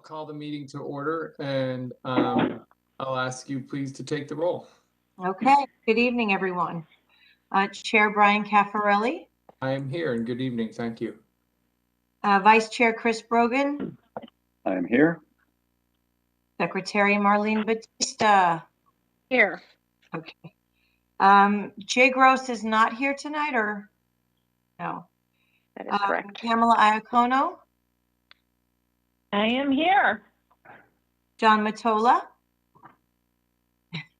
call the meeting to order, and I'll ask you please to take the roll. Okay, good evening, everyone. Chair Brian Caffarelli. I am here, and good evening. Thank you. Vice Chair Chris Brogan. I am here. Secretary Marlene Batista. Here. Okay. Jay Gross is not here tonight, or no? That is correct. Pamela Iacono. I am here. John Mottola.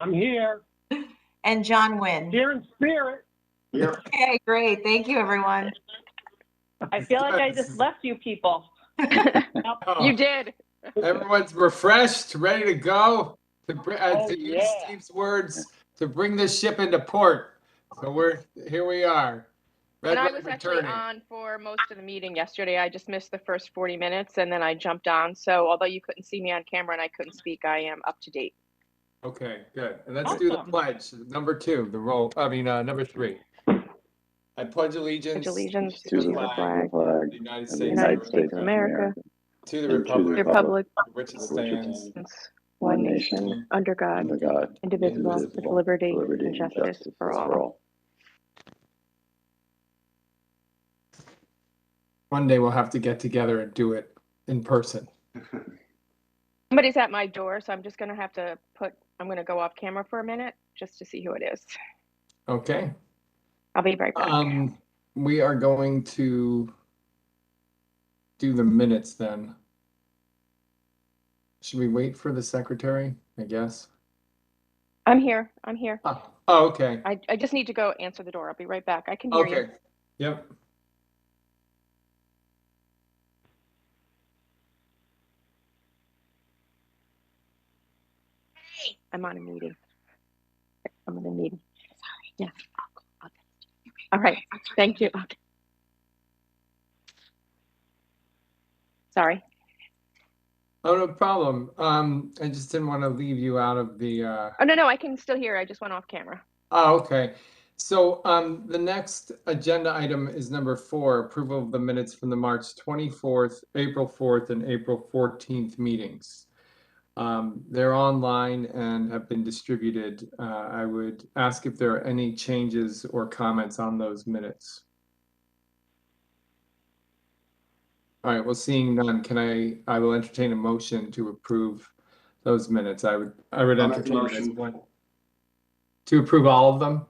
I'm here. And John Wynn. Here in spirit. Here. Okay, great. Thank you, everyone. I feel like I just left you people. Oh, You did. everyone's refreshed, ready to go. Oh, To use yeah. Steve's words, to bring this ship into port. So here we are. And I Red was light actually returning. on for most of the meeting yesterday. I just missed the first 40 minutes and then I jumped on. So although you couldn't see me on camera and I couldn't speak, I am up to date. Okay, good. And let's do the Awesome. pledge. Number 2, the roll. Number 3. I pledge allegiance Pledge allegiance to the the flag flag of the United of the States, United States of America, to the and to the republic Republic, for which it stands, one nation, under God, under God, indivisible, with liberty and justice for all. One day we'll have to get together and do it in person. Somebody's at my door, so I'm just going to have to I'm going to go off camera for a minute just to see who it is. Okay. I'll be right back. We are going to do the minutes then. Should we wait for the secretary, I guess? I'm here. I'm here. Oh, okay. I just need to go answer the door. I'll be right back. I can hear you. Okay. Yep. I'm on a meeting. I'm in a meeting. Sorry. Yeah. All right. Thank you. Okay. Sorry. Oh, no problem. I just didn't want to leave you out of the Oh, no, I can still hear. I just went off camera. Oh, okay. So the next agenda item is number 4, approval of the minutes from the March 24th, April 4th, and April 14th meetings. They're online and have been distributed. I would ask if there are any changes or comments on those minutes. All right, well, seeing none, I will entertain a motion to approve those minutes. I would entertain it as one. To approve all of them?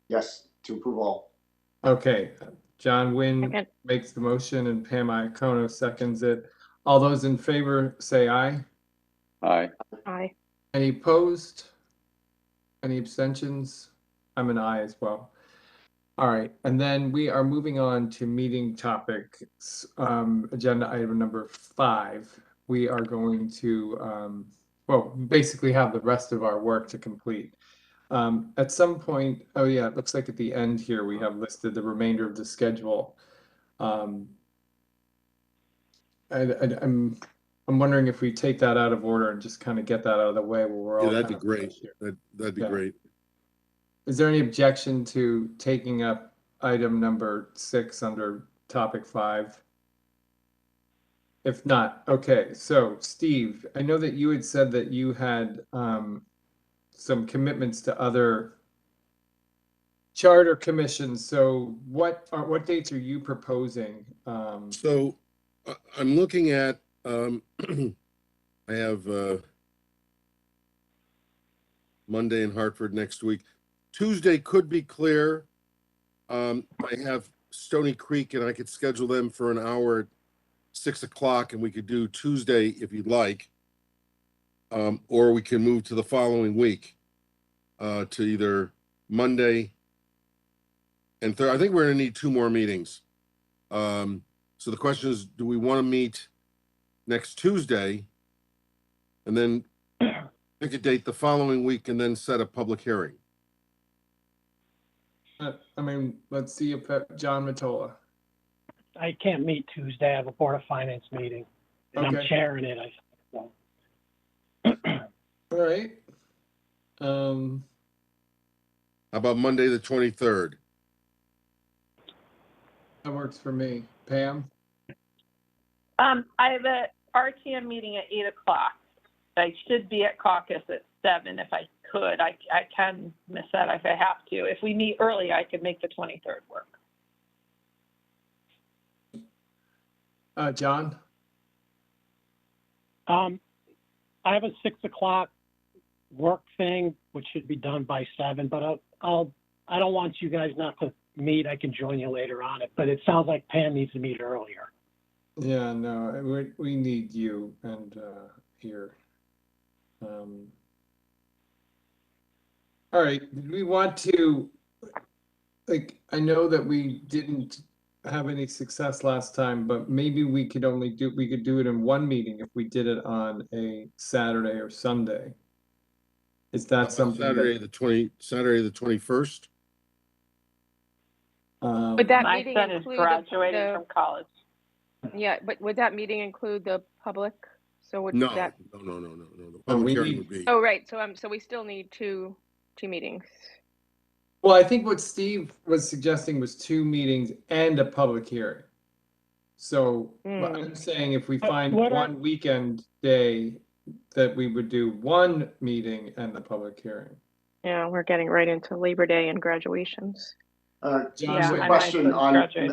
Yes, to approve all. Okay, John Wynn Second. makes the motion and Pam Iacono seconds it. All those in favor say aye. Aye. Aye. Any opposed? Any abstentions? I'm an aye as well. All right, and then we are moving on to meeting topics, agenda item number 5. We are going to, basically have the rest of our work to complete. At some point, oh yeah, it looks like at the end here we have listed the remainder of the schedule. I'm wondering if we take that out of order and just kind of get that out of the way while we're all. Yeah, that'd be great. That'd be great. Is there any objection to taking up item number 6 under topic 5? If not, okay. So Steve, I know that you had said that you had some commitments to other charter commissions. So what dates are you proposing? So I'm looking at, I have Monday in Hartford next week. Tuesday could be clear. I have Stony Creek and I could schedule them for an hour at 6 o'clock and we could do Tuesday if you'd like. Or we can move to the following week to either Monday and Thursday. I think we're going to need 2 more meetings. So the question is, do we want to meet next Tuesday and then pick a date the following week and then set a public hearing? I mean, let's see if John Mottola. I can't meet Tuesday. I have a Board of Finance meeting. And Okay. I'm chairing it, I think. So. All right. How about Monday, the 23rd? That works for me. Pam? I have RTM meeting at 8 o'clock. I should be at caucus at 7 if I could. I can miss that if I have to. If we meet early, I could make the 23rd work. John? I have a 6 o'clock work thing, which should be done by 7, but I don't want you guys not to meet. I can join you later on it, but it sounds like Pam needs to meet earlier. Yeah, no, we need you and here. All right, we want to, like, I know that we didn't have any success last time, but maybe we could do it in one meeting if we did it on a Saturday or Sunday. Is that something Saturday the 21st? Would that My meeting son is include graduating from college. Yeah, but would that meeting include the public? So would No, that? no. The we public hearing need- would be. Oh, right. So we still need two meetings. Well, I think what Steve was suggesting was 2 meetings and a public hearing. So I'm saying if we find one weekend day that we would do 1 meeting and the public hearing. Yeah, we're getting right into Labor Day and graduations. John, Yeah, what- my Question son's on graduating.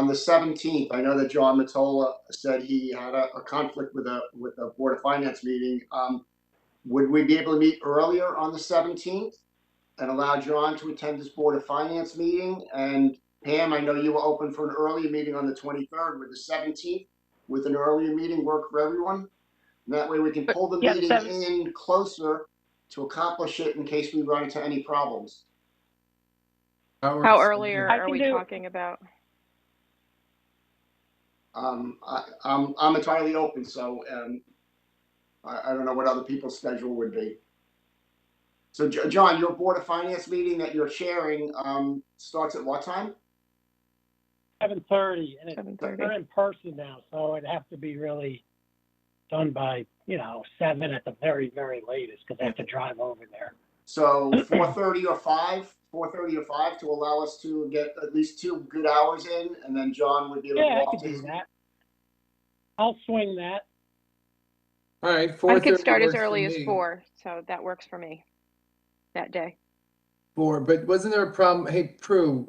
the 17th. I know that John Mottola said he had a conflict with a Board of Finance meeting. Would we be able to meet earlier on the 17th and allow John to attend this Board of Finance meeting? And Pam, I know you were open for an earlier meeting on the 23rd. Would the 17th with an earlier meeting work for everyone? And that way we can pull the meeting in closer to accomplish it in case we run into any problems. How earlier I are can we do- talking about? I'm entirely open, so I don't know what other people's schedule would be. So John, your Board of Finance meeting that you're chairing starts at what time? 7:30, and 7:30. they're in person now, so it'd have to be really done by, 7 at the very, very latest, because I have to drive over there. So 4:30 or 5? 4:30 or 5 to allow us to get at least 2 good hours in, and then John would be able to Yeah, go I off could to do his. that. I'll swing that. All right, I 4:30 could start as works for early as me. 4, so that works for me that day. 4, but wasn't there a problem? Hey, Prue,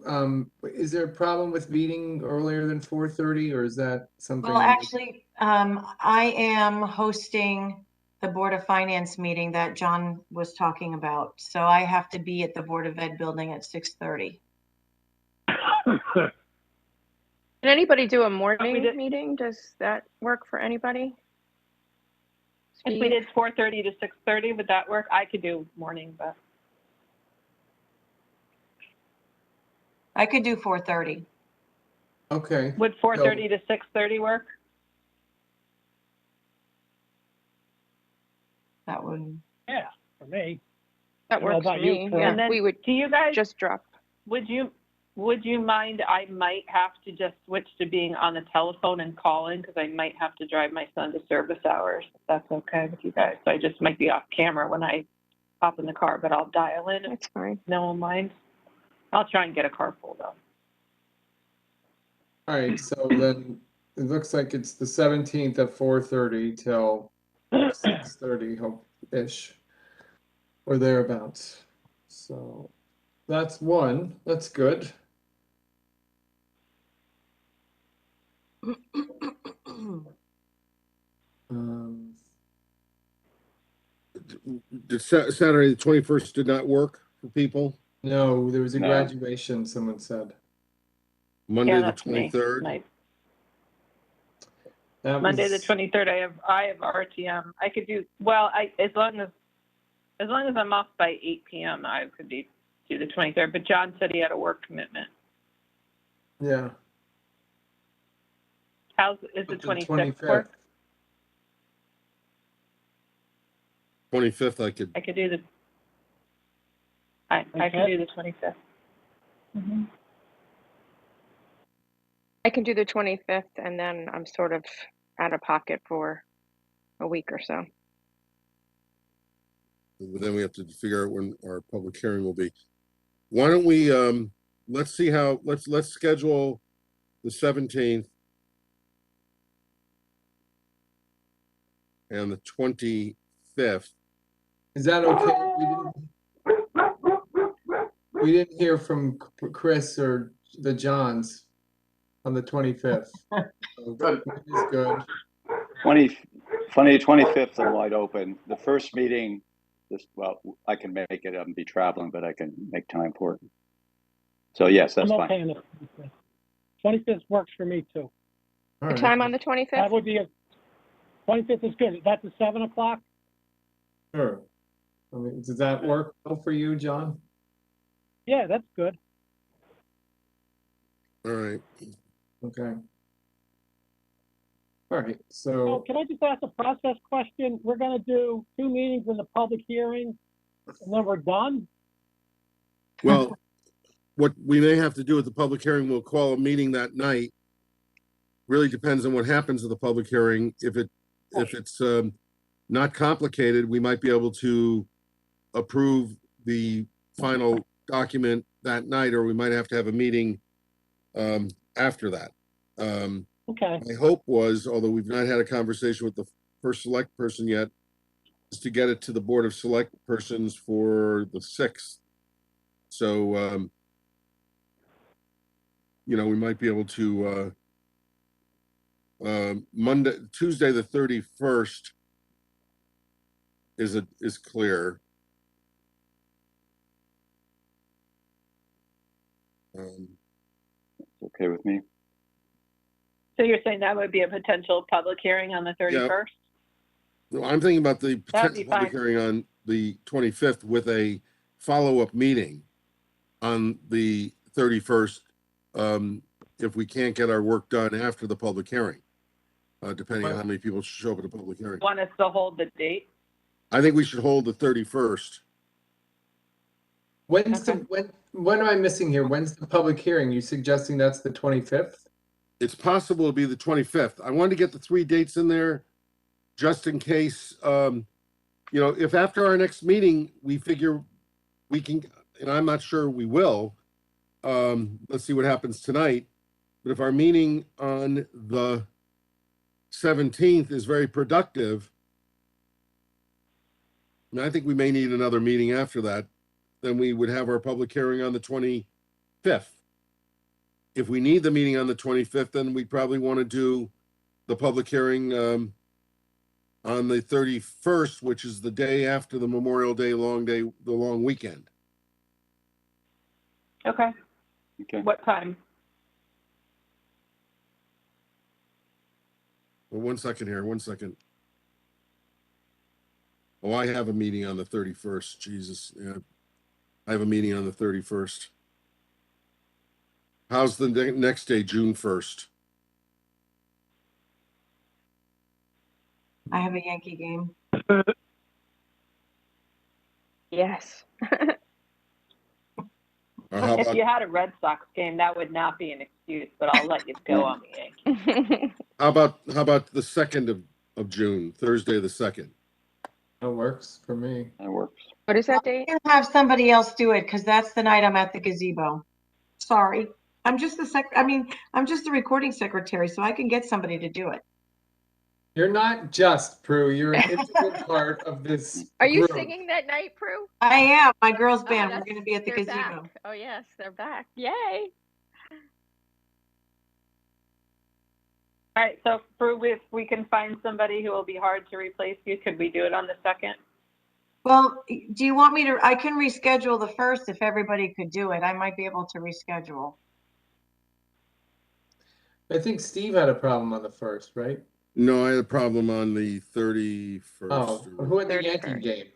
is there a problem with meeting earlier than 4:30, or is that something? Well, actually, I am hosting the Board of Finance meeting that John was talking about. So I have to be at the Board of Ed building at 6:30. Can anybody do a morning did- meeting? Does that work for anybody? If we Steve? did 4:30 to 6:30, would that work? I could do morning, but I could do 4:30. Okay, would 4:30 to 6:30 work? That would, Yeah, for me. That I don't know works for about you, me. Prue. Yeah, And then we would do you guys, just drop. would you mind, I might have to just switch to being on the telephone and call in because I might have to drive my son to service hours, if that's okay with you guys. So I just might be off camera when I hop in the car, but I'll dial in if That's fine. no one minds. I'll try and get a car pulled up. all right, so then it looks like it's the 17th at 4:30 till 6:30, hope-ish, or thereabouts. So that's one, that's good. Saturday the 21st did not work for people. No, there was a No. graduation, someone said. Monday Yeah, the that's me. 23rd. Nice. That Monday the was- 23rd, I have RTM. I could do, well, as long as I'm off by 8 p.m., I could do the 23rd. But John said he had a work commitment. Yeah. Is the But 26th work? 25th, I could. I could do the. I could do the 25th. Mm-hmm. I can do the 25th, and then I'm sort of out of pocket for a week or so. Then we have to figure out when our public hearing will be. Why don't we, let's see how, let's schedule the 17th. and the 25th. Is that okay? We didn't hear from Chris or the Johns on the 25th. So Good. it is good. 25th are wide open. The first meeting, well, I can make it. I'll be traveling, but I can make time for it. So yes, that's I'm fine. okay on the 25th works for me too. All The right. time on the 25th? That would be 25th is good. Is that the 7 o'clock? Sure. I mean, does that work well for you, John? Yeah, that's good. All right. Okay. All right, So so, can I just ask a process question? We're gonna do 2 meetings in the public hearing and then we're done? Well, what we may have to do at the public hearing, we'll call a meeting that night. Really depends on what happens at the public hearing. If it's not complicated, we might be able to approve the final document that night, or we might have to have a meeting after that. Okay, My hope was, although we've not had a conversation with the first select person yet, is to get it to the Board of Select Persons for the 6th. So, we might be able to, Tuesday, the 31st is clear. Okay with me. So you're saying that would be a potential public hearing on the 31st? No, I'm thinking about the That'd be potential public fine. hearing on the 25th with a follow-up meeting on the 31st, if we can't get our work done after the public hearing, depending on how many people show up at the public hearing. Want us to hold the date? I think we should hold the 31st. when's Okay. when am I missing here? When's the public hearing? You suggesting that's the 25th? It's possible to be the 25th. I wanted to get the 3 dates in there just in case, if after our next meeting, we figure we can, and I'm not sure we will, let's see what happens tonight. But if our meeting on the 17th is very productive, and I think we may need another meeting after that, then we would have our public hearing on the 25th. If we need the meeting on the 25th, then we probably want to do the public hearing on the 31st, which is the day after the Memorial Day, the long weekend. Okay. Okay. What time? Well, 1 second here, 1 second. Oh, I have a meeting on the 31st. Jesus, yeah. I have a meeting on the 31st. How's the next day, June 1st? I have a Yankee game. Yes. Or how If about, you had a Red Sox game, that would not be an excuse, but I'll let you go on the Yankees. how about the 2nd of June, Thursday the 2nd? That works for me. That works. What is that date? I'll have somebody else do it because that's the night I'm at the gazebo. Sorry. I'm just the recording secretary, so I can get somebody to do it. You're not just, Prue, you're an integral part of this Are you group. singing that night, Prue? I am. My girls' Oh, band. We're that's- going to be at the they're gazebo. back. Oh, yes, they're back. Yay. All right, so if we can find somebody who will be hard to replace you, could we do it on the 2nd? Well, do you want me to? I can reschedule the 1st if everybody could do it. I might be able to reschedule. I think Steve had a problem on the 1st, right? No, I had a problem on the 31st. Oh, who had the Yankee 31st. game?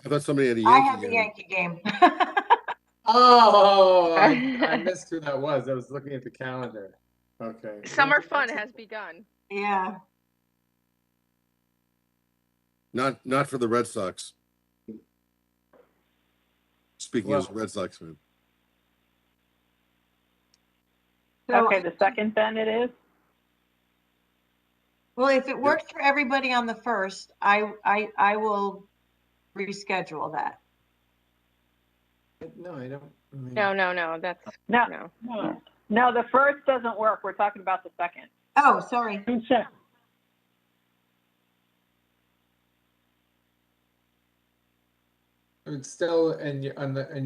I thought somebody had a I Yankee have the game. Yankee game. Oh, I missed who that was. I was looking at the calendar. Okay. Summer fun has begun. Yeah. Not for the Red Sox. Speaking as a Well- Red Sox fan. So, Okay, the 2nd then it is? well, if it works for everybody on the 1st, I will reschedule that. No, I don't. I mean, No, that's, No, no. no, the 1st doesn't work. We're talking about the 2nd. Oh, sorry. June 2nd. It's still in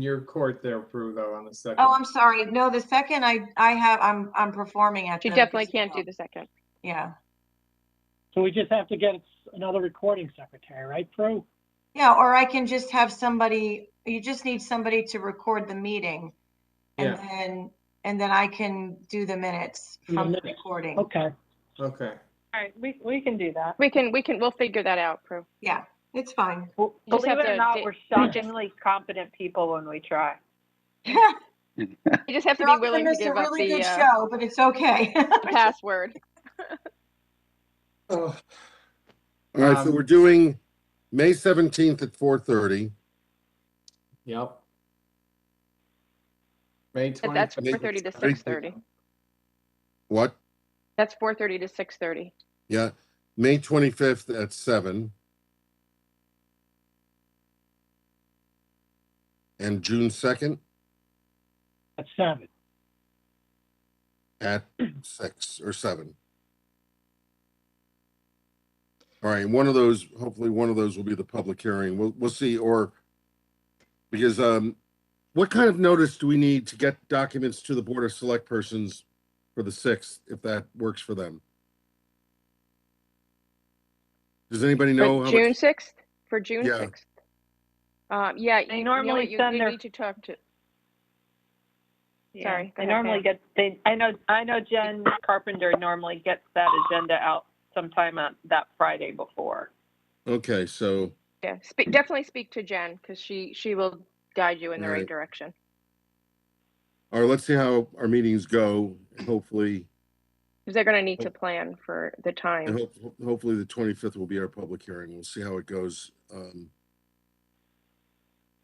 your court there, Prue, though, on the second. Oh, I'm sorry. No, the second I'm performing at She the definitely can't do casino. the second. Yeah. So we just have to get another recording secretary, right, Prue? Yeah, or I can just have somebody, you just need somebody to record the meeting. And then I can do the minutes Do the from the minutes. recording. Okay. Okay. All right, we can do that. We'll figure that out, Prue. Yeah, it's fine. Well, You just believe have it or to not, di- we're you just- shockingly competent people when we try. You just have to You're be all gonna willing to miss a give up really good the show, but it's okay. password. Oh, All right, so we're doing May 17th at 4:30. yep. May But that's 25th. 4:30 to 6:30. What? That's 4:30 to 6:30. Yeah, May 25th at 7. And June 2nd At 7. at 6 or 7. All right, one of those, hopefully one of those will be the public hearing. We'll see, or because what kind of notice do we need to get documents to the Board of Select Persons for the 6th, if that works for them? Does anybody know For how June much? 6th? For June Yeah. 6th? Yeah, They you normally know what, you send their- need to talk to. Yeah, Sorry, go they ahead, normally Pam. get, I know Jen Carpenter normally gets that agenda out sometime on that Friday before. Okay, so, Yeah, definitely speak to Jen because she will guide you in the right Right. direction. all right, let's see how our meetings go. Hopefully, Because they're going to need to plan for the time. and hopefully the 25th will be our public hearing. We'll see how it goes. All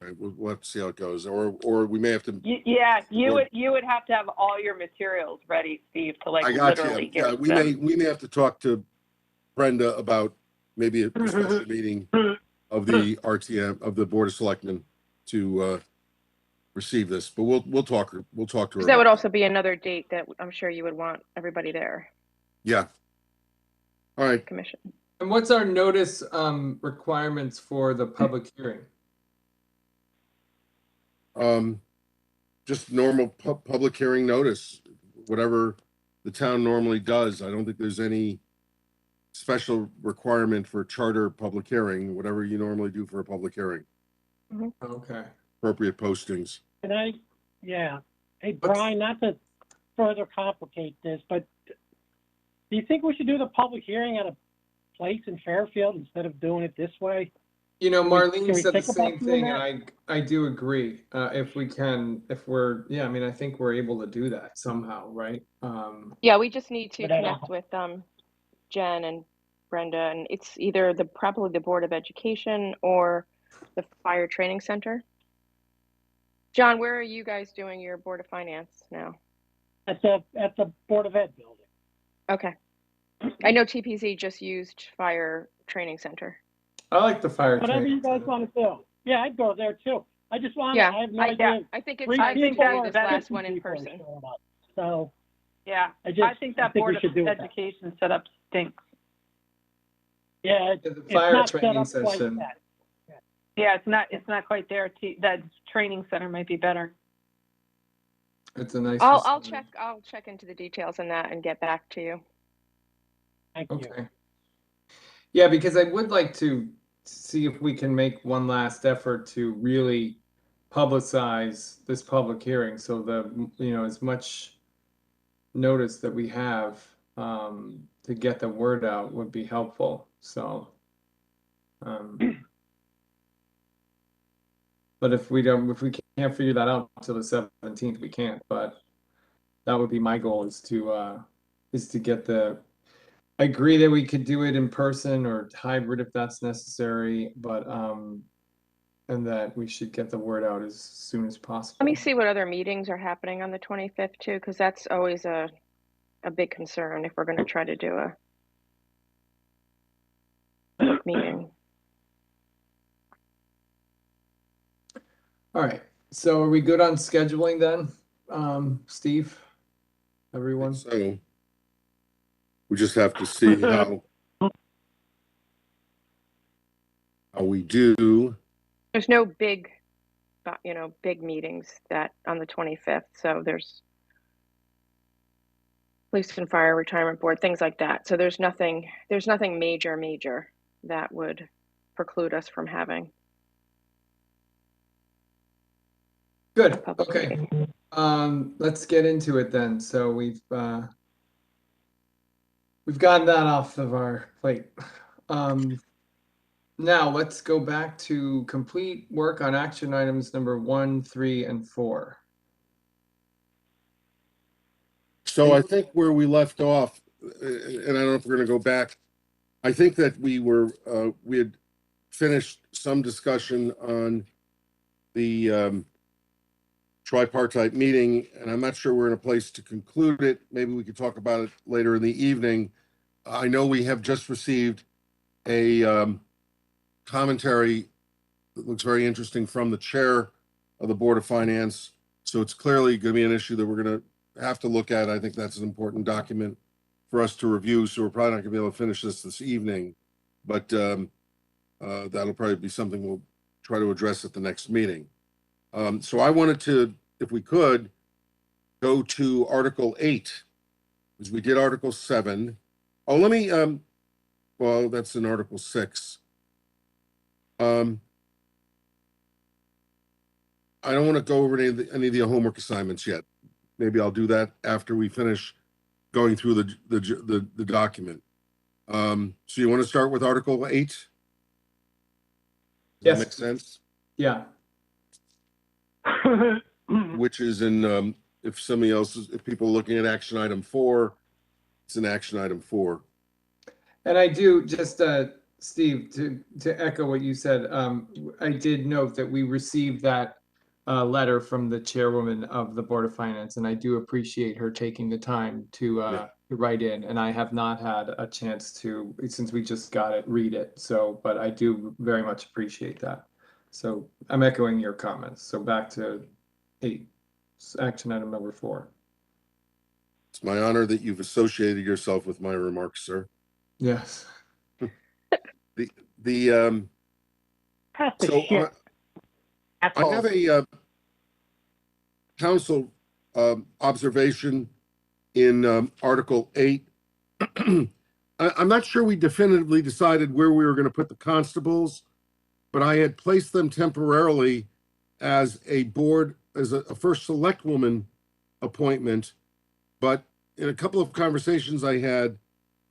right, we'll have to see how it goes, or we may have to. You would have to have all your materials ready, Steve, to like I got you. literally Yeah, get we them. may have to talk to Brenda about maybe a special meeting of the RTM of the Board of Selectmen to receive this, but we'll talk to her. Because that would also be another date that I'm sure you would want everybody there, Yeah. All right. commission. And what's our notice requirements for the public hearing? Just normal public hearing notice, whatever the town normally does. I don't think there's any special requirement for charter public hearing, whatever you normally do for a public hearing, Okay. appropriate postings. Yeah. Hey, Brian, not to further complicate this, but do you think we should do the public hearing at a place in Fairfield instead of doing it this way? You know, Can Marlene we said the think about same doing thing, and I do agree. If we can, I mean, I think we're able to do that somehow, right? Yeah, we just need to But I connect with Jen and Brenda, and it's either probably the Board of Education or the Fire Training Center. John, where are you guys doing your Board of Finance now? At the Board of Ed building. Okay. I know TPZ just used Fire Training Center. I like the fire Whatever training you guys center. want to do. Yeah, I'd go there too. I just want to, Yeah, I have no idea. I think it's Three time to people do or this last 50 one in people are person. showing up. So, Yeah, I think that we Board of should do it that. Education setup stinks. Yeah, The it's fire not set training up quite session. that. Yeah, it's not quite there. That training center might be better. It's a nice. I'll facility. check into the details on that and get back to you. Thank you. Okay. Yeah, because I would like to see if we can make one last effort to really publicize this public hearing, so as much notice that we have to get the word out would be helpful. So, but if we can't figure that out until the 17th, we can't. But that would be my goal, is to get the. I agree that we could do it in person or hybrid if that's necessary, but and that we should get the word out as soon as possible. Let me see what other meetings are happening on the 25th too, because that's always a big concern if we're going to try to do a meeting. All right. So are we good on scheduling then, Steve? Everyone? So we just have to see how we do. There's no big big meetings that on the 25th. So there's police and fire retirement board, things like that. So there's nothing major that would preclude us from having a Good, public okay. meeting. Let's get into it then. So we've gotten that off of our plate. Now let's go back to complete work on action items number 1, 3, and 4. So I think where we left off, and I don't know if we're gonna go back, I think that we had finished some discussion on the tripartite meeting, and I'm not sure we're in a place to conclude it. Maybe we could talk about it later in the evening. I know we have just received a commentary that looks very interesting from the chair of the Board of Finance. So it's clearly going to be an issue that we're going to have to look at. I think that's an important document for us to review. So we're probably not going to be able to finish this evening, but that'll probably be something we'll try to address at the next meeting. So I wanted to, if we could, go to Article 8, because we did Article 7. Oh, let me, well, that's in Article 6. I don't want to go over any of the homework assignments yet. Maybe I'll do that after we finish going through the document. So you want to start with Article 8? Does Yes. that make sense? Yeah. Which is in, if people are looking at action item 4, it's in action item 4. And I do just, Steve, to echo what you said, I did note that we received that letter from the chairwoman of the Board of Finance, and I do appreciate her taking the time to write in. And I have not had a chance to, since we just got it, read it. So, but I do very much appreciate that. So I'm echoing your comments. So back to 8, action item number 4. It's my honor that you've associated yourself with my remarks, sir. Yes. Pass the So shit. I have a council observation in Article 8. I'm not sure we definitively decided where we were going to put the constables, but I had placed them temporarily as a board, as a first select woman appointment. But in a couple of conversations I had,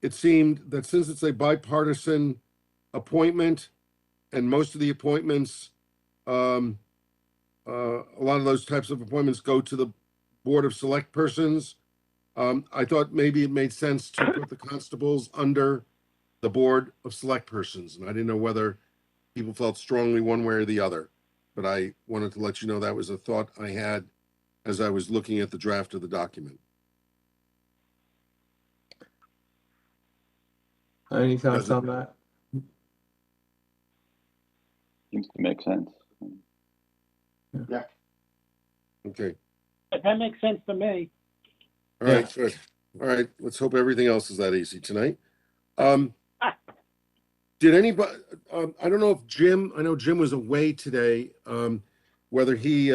it seemed that since it's a bipartisan appointment and most of the appointments, a lot of those types of appointments go to the Board of Select Persons, I thought maybe it made sense to put the constables under the Board of Select Persons. And I didn't know whether people felt strongly one way or the other, but I wanted to let you know that was a thought I had as I was looking at the draft of the document. Any thoughts on that? Seems to make sense. Okay. That makes sense to me. All right, good. All right, let's hope everything else is that easy tonight. Did anybody, I don't know if Jim, I know Jim was away today, whether he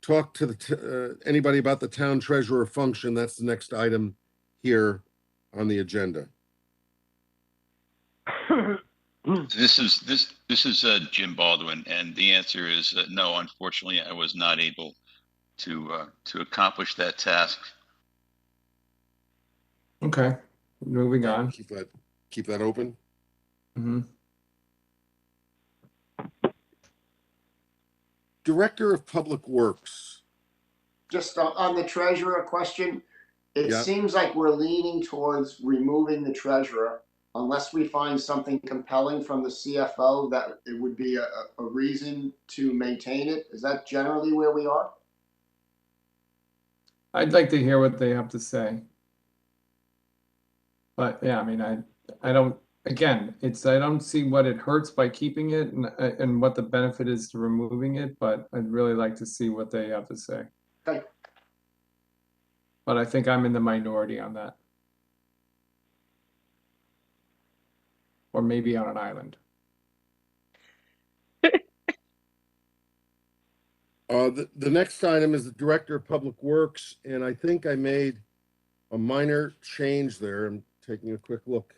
talked to anybody about the town treasurer function. That's the next item here on the agenda. This is Jim Baldwin, and the answer is no. Unfortunately, I was not able to accomplish that task. Okay, moving on. Keep that open. Mm-hmm. Director of Public Works. Just on the treasurer question, it Yeah. seems like we're leaning towards removing the treasurer unless we find something compelling from the CFO that it would be a reason to maintain it. Is that generally where we are? I'd like to hear what they have to say. But yeah, I mean, I don't, again, I don't see what it hurts by keeping it and what the benefit is to removing it, but I'd really like to see what they have to say. Okay. But I think I'm in the minority on that. Or maybe on an island. The next item is the Director of Public Works, and I think I made a minor change there. I'm taking a quick look.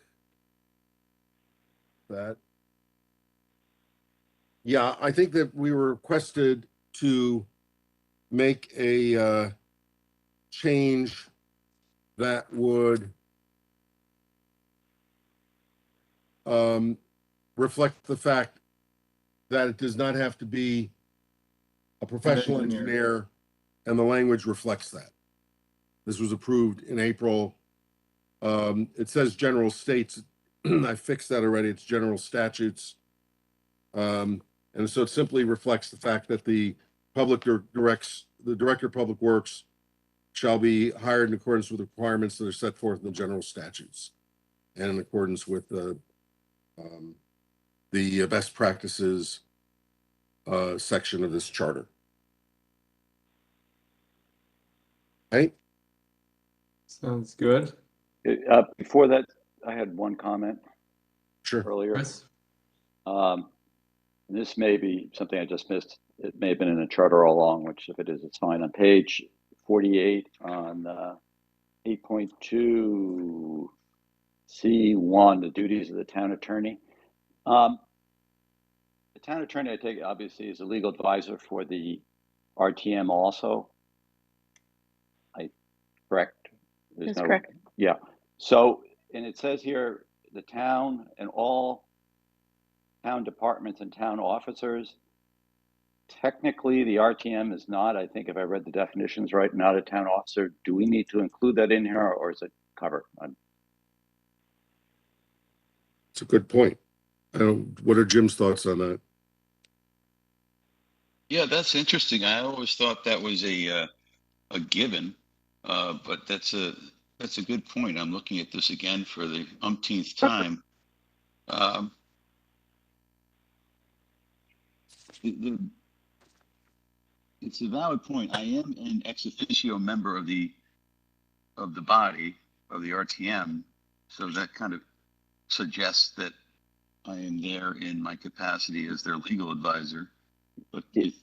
Yeah, I think that we were requested to make a change that would reflect the fact that it does not have to be a professional engineer, and the language reflects that. This was approved in April. It says general states. I fixed that already. It's general statutes. And so it simply reflects the fact that the Director of Public Works shall be hired in accordance with the requirements that are set forth in the general statutes and in accordance with the best practices section of this charter. Right? Sounds good. Before that, I had one comment Sure. earlier. Chris? This may be something I just missed. It may have been in the charter all along, which if it is, it's fine. On page 48 on 8.2 C1, the duties of the town attorney. The town attorney, I take it, obviously, is a legal advisor for the RTM also. Correct? That's correct. Yeah. So, and it says here, the town and all town departments and town officers. Technically, the RTM is not, I think if I read the definitions right, not a town officer. Do we need to include that in here, or is it covered? It's a good point. What are Jim's thoughts on that? Yeah, that's interesting. I always thought that was a given, but that's a good point. I'm looking at this again for the umpteenth time. It's a valid point. I am an ex officio member of the body of the RTM, so that kind of suggests that I am there in my capacity as their legal advisor. But if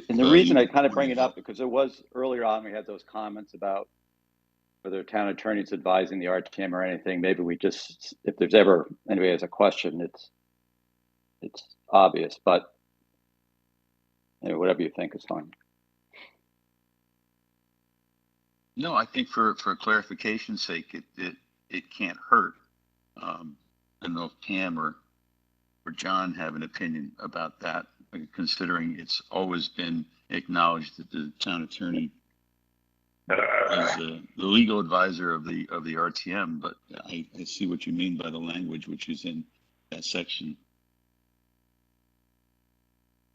and the reason I kind of bring it up, because there was earlier on, we had those comments about whether town attorneys advising the RTM or anything. Maybe we just, if there's ever anybody has a question, it's obvious, but anyway, whatever you think is fine. No, I think for clarification's sake, it can't hurt. I don't know if Pam or John have an opinion about that, considering it's always been acknowledged that the town attorney is the legal advisor of the RTM. But I see what you mean by the language which is in that section.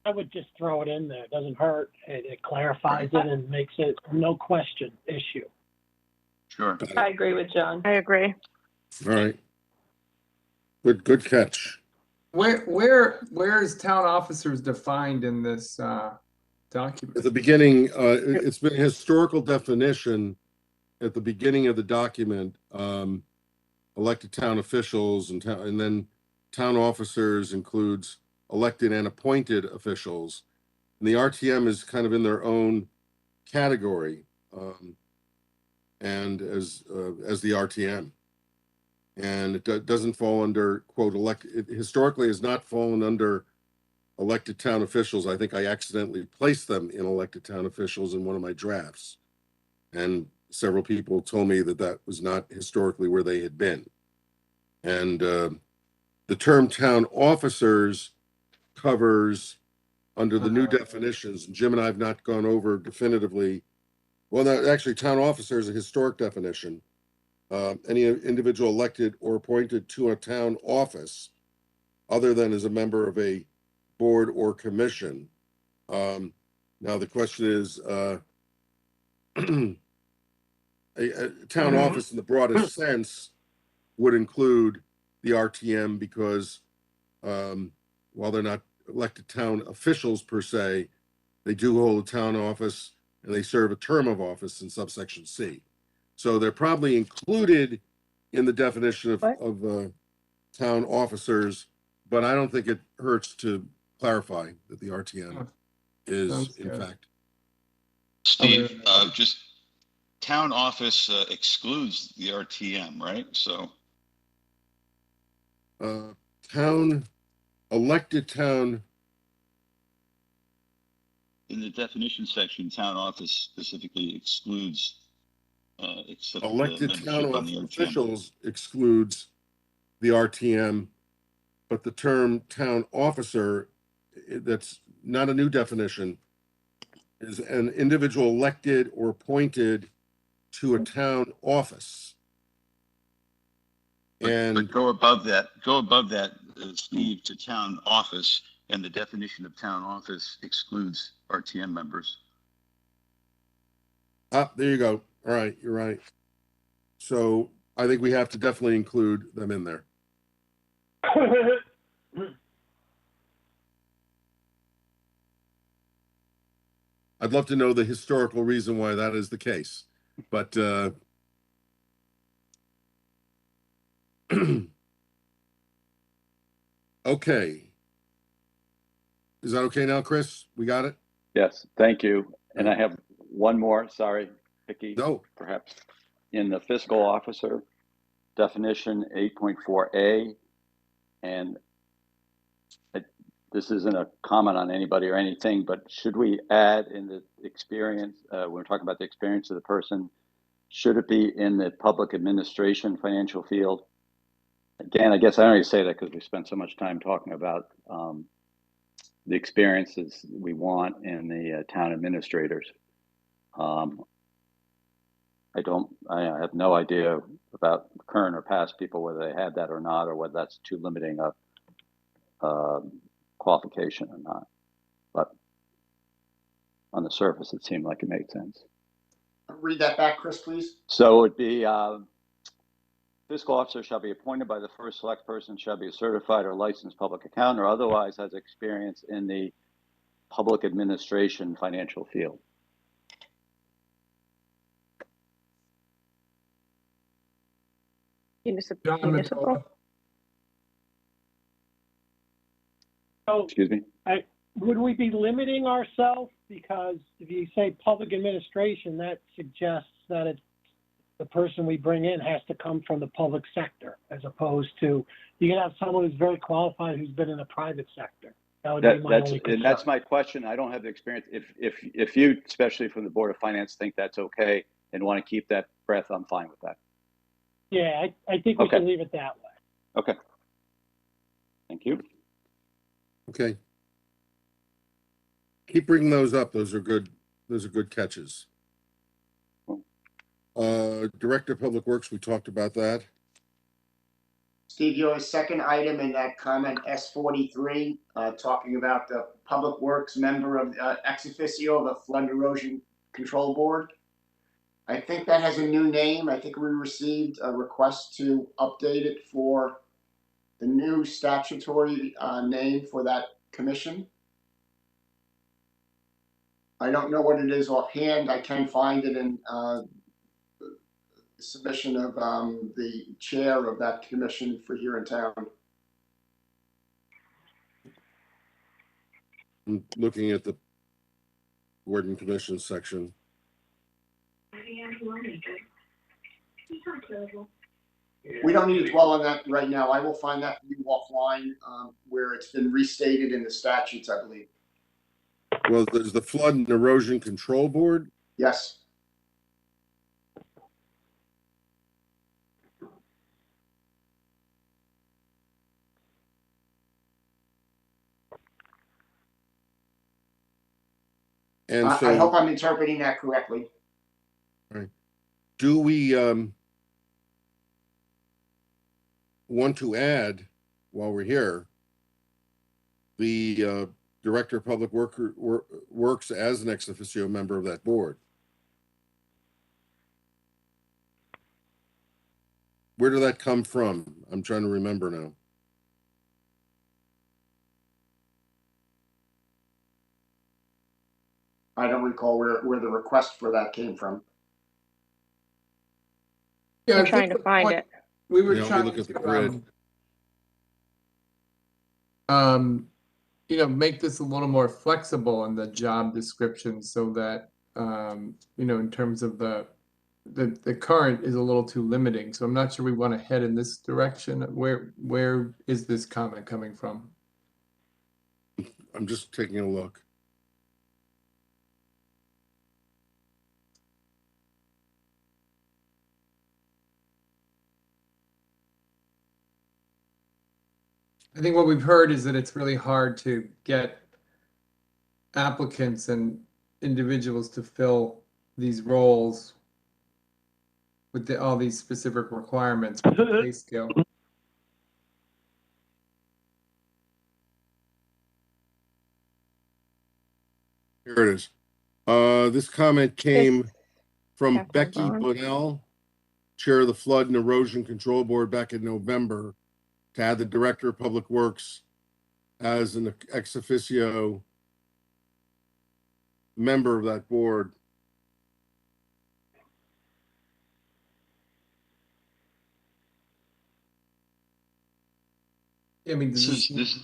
I would just throw it in there. It doesn't hurt. It clarifies it and makes it no question issue. Sure. I agree with John. I agree. All right. Good catch. Where is town officers defined in this document? At the beginning, it's been a historical definition at the beginning of the document. Elected town officials and then town officers includes elected and appointed officials. And the RTM is kind of in their own category, and as the RTM. And it doesn't fall under, quote, it historically has not fallen under elected town officials. I think I accidentally placed them in elected town officials in one of my drafts. And several people told me that that was not historically where they had been. And the term town officers covers under the new definitions. Jim and I have not gone over definitively. Well, no, actually, town officer is a historic definition. Any individual elected or appointed to a town office other than as a member of a board or commission. Now the question is, a town office in the broadest sense would include the RTM because while they're not elected town officials per se, they do hold a town office and they serve a term of office in subsection C. So they're probably included in the definition of town officers, but I don't think it hurts to clarify that the RTM is in fact Steve, just town office excludes the RTM, right? So Elected town, in the definition section, town office specifically excludes except elected town membership on the RTM. officials excludes the RTM, but the term town officer, that's not a new definition, is an individual elected or appointed to a town office. But go above that, Steve, to town office, and the definition of town office excludes RTM members. There you go. All right, you're right. So I think we have to definitely include them in there. I'd love to know the historical reason why that is the case, but okay. Is that okay now, Chris? We got it? Yes, thank you. And I have one more, sorry, Vicky. No. Perhaps in the fiscal officer definition 8.4a, and this isn't a comment on anybody or anything, but should we add in the experience, when we're talking about the experience of the person, should it be in the public administration financial field? Again, I guess I only say that because we spent so much time talking about the experiences we want in the town administrators. I have no idea about current or past people, whether they had that or not, or whether that's too limiting a qualification or not. But on the surface, it seemed like it made sense. Read that back, Chris, please. So it would be fiscal officer shall be appointed by the first select person, shall be a certified or licensed public accountant, or otherwise has experience in the public administration financial field. Municipal. So, Excuse me? would we be limiting ourselves? Because if you say public administration, that suggests that it's the person we bring in has to come from the public sector, as opposed to, you can have someone who's very qualified who's been in the private sector. That would be my only concern. And that's my question. I don't have the experience. If you, especially from the Board of Finance, think that's okay and want to keep that breadth, I'm fine with that. Yeah, I think we can leave it that way. Okay. Thank you. Okay. Keep bringing those up. Those are good catches. Director of Public Works, we talked about that. Steve, your second item in that comment S43, talking about the Public Works member of ex officio of the Flood Erosion Control Board. I think that has a new name. I think we received a request to update it for the new statutory name for that commission. I don't know what it is offhand. I can find it in submission of the chair of that commission for here in town. I'm looking at the Warden Commission section. We don't need to dwell on that right now. I will find that for you offline, where it's been restated in the statutes, I believe. Well, there's the Flood and Erosion Control Board. Yes. And so, I hope I'm interpreting that correctly. Right. Do we want to add, while we're here, the Director of Public Works as an ex officio member of that board? Where did that come from? I'm trying to remember now. I don't recall where the request for that came from. Yeah, I'm trying to find it. We were Yeah, trying look at the to, grid. make this a little more flexible in the job description so that in terms of the current is a little too limiting. So I'm not sure we want to head in this direction. Where is this comment coming from? I'm just taking a look. I think what we've heard is that it's really hard to get applicants and individuals to fill these roles with all these specific requirements with the pay scale. Here it is. This comment came from Catherine Becky Bond. Bunnell, Chair of the Flood and Erosion Control Board, back in November, to add the Director of Public Works as an ex officio member of that board. I mean, This is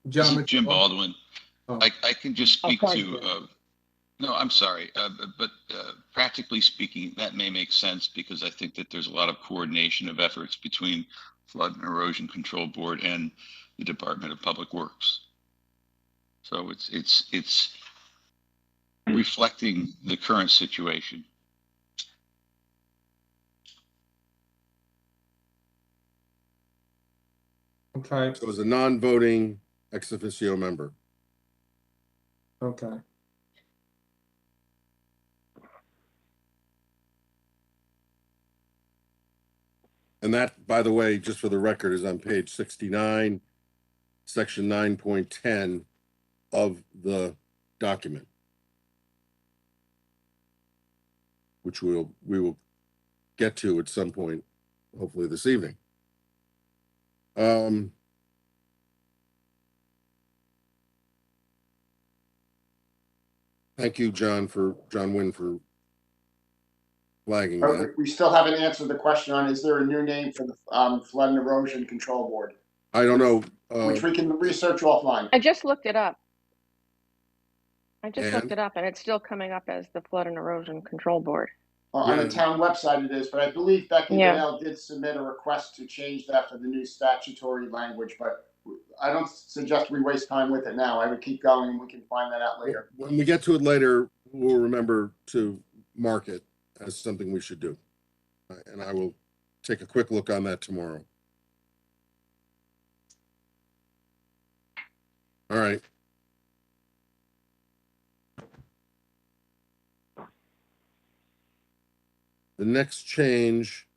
John Jim Mottola? Baldwin. Oh. I can just speak thank to, you. no, I'm sorry, but practically speaking, that may make sense because I think that there's a lot of coordination of efforts between Flood and Erosion Control Board and the Department of Public Works. So it's reflecting the current situation. Okay. So as a non-voting ex officio member. Okay. And that, by the way, just for the record, is on page 69, section 9.10 of the document, which we will get to at some point, hopefully this evening. Thank you, John Wynn, for flagging that. We still haven't answered the question on, is there a new name for the Flood and Erosion Control Board? I don't know. Which we can research offline. I just looked it up. And And? it's still coming up as the Flood and Erosion Control Board. On the Yeah. town website it is, but I believe Becky Yeah. Dale did submit a request to change that for the new statutory language, but I don't suggest we waste time with it now. I would keep going and we can find that out later. When we get to it later, we'll remember to mark it as something we should do. And I will take a quick look on that tomorrow. All right. The next change.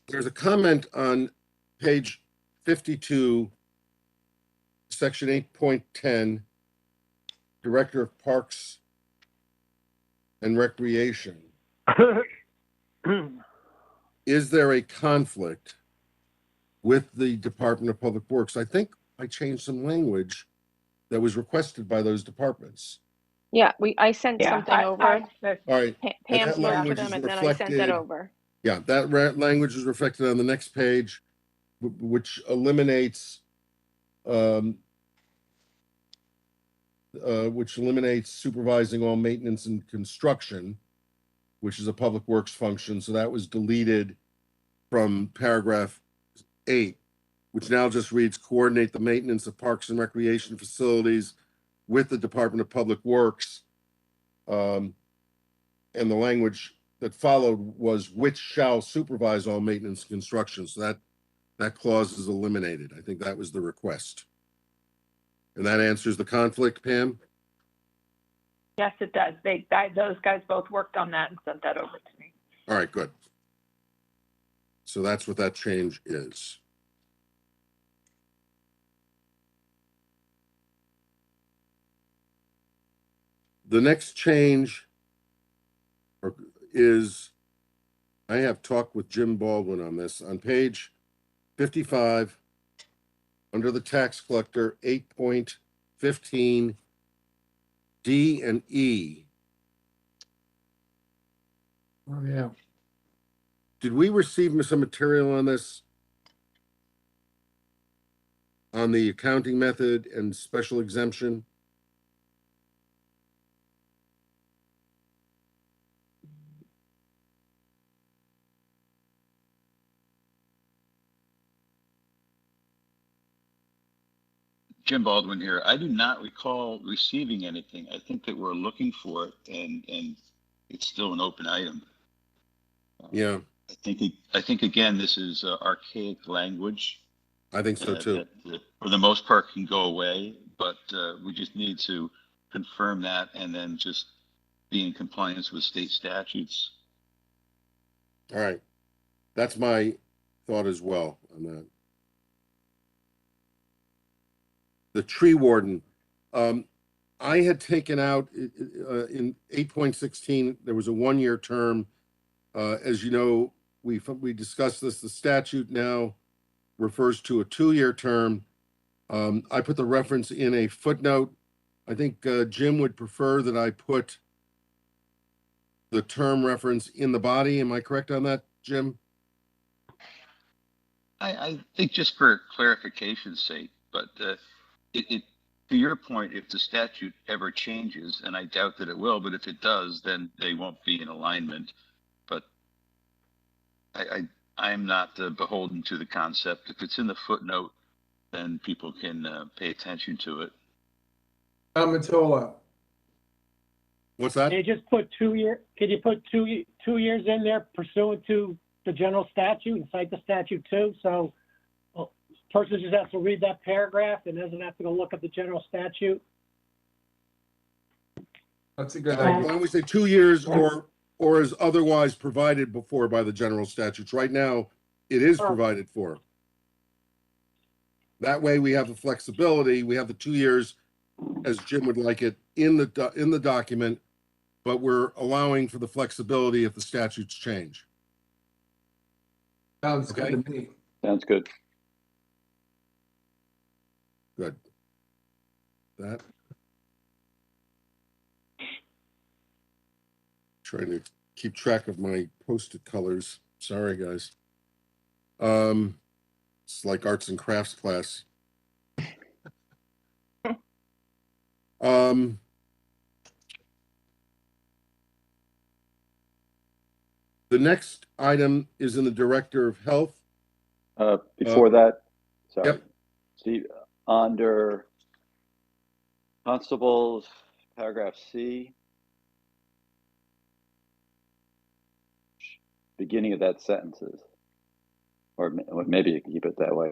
There's a comment on page 52, section 8.10, Director of Parks and Recreation. Is there a conflict with the Department of Public Works? I think I changed some language that was requested by those departments. Yeah, I sent something over. All right. Pam that spoke to language them is and then I sent it reflected- over. Yeah, that language is reflected on the next page, which eliminates supervising all maintenance and construction, which is a public works function. So that was deleted from paragraph 8, which now just reads coordinate the maintenance of parks and recreation facilities with the Department of Public Works. And the language that followed was which shall supervise all maintenance and construction. So that clause is eliminated. I think that was the request. And that answers the conflict, Pam? Yes, it does. Those guys both worked on that and sent that over to me. All right, good. So that's what that change is. The next change is, I have talked with Jim Baldwin on this, on page 55, under the tax collector, 8.15, D and E. Oh, yeah. Did we receive some material on this? on the accounting method and special exemption. Jim Baldwin here. I do not recall receiving anything. I think that we're looking for it, and it's still an open item. Yeah, I think again, this is archaic language. I think so too. That for the most part can go away, but we just need to confirm that and then just be in compliance with state statutes. All right. That's my thought as well on that. The tree warden. I had taken out in 8.16, there was a 1-year term. As you know, we discussed this, the statute now refers to a 2-year term. I put the reference in a footnote. I think Jim would prefer that I put the term reference in the body. Am I correct on that, Jim? I think just for clarification's sake, but to your point, if the statute ever changes, and I doubt that it will, but if it does, then they won't be in alignment. But I'm not beholden to the concept. If it's in the footnote, then people can pay attention to it. Mottola. What's that? Can you just put 2 year? Can you put two years in there pursuant to the general statute and cite the statute too? So, person just has to read that paragraph and doesn't have to go look at the general statute. That's a good Why idea. don't we say 2 years or as otherwise provided before by the general statutes? Right now, it is provided for. That way we have the flexibility. We have the 2 years as Jim would like it in the document, but we're allowing for the flexibility if the statutes change. Sounds Okay. good to me. Sounds good. Good. That. Trying to keep track of my Post-it colors. Sorry, guys. It's like arts and crafts class. The next item is in the Director of Health. Before that, sorry. Yep. Steve, under constables, paragraph C, beginning of that sentences, or maybe you can keep it that way.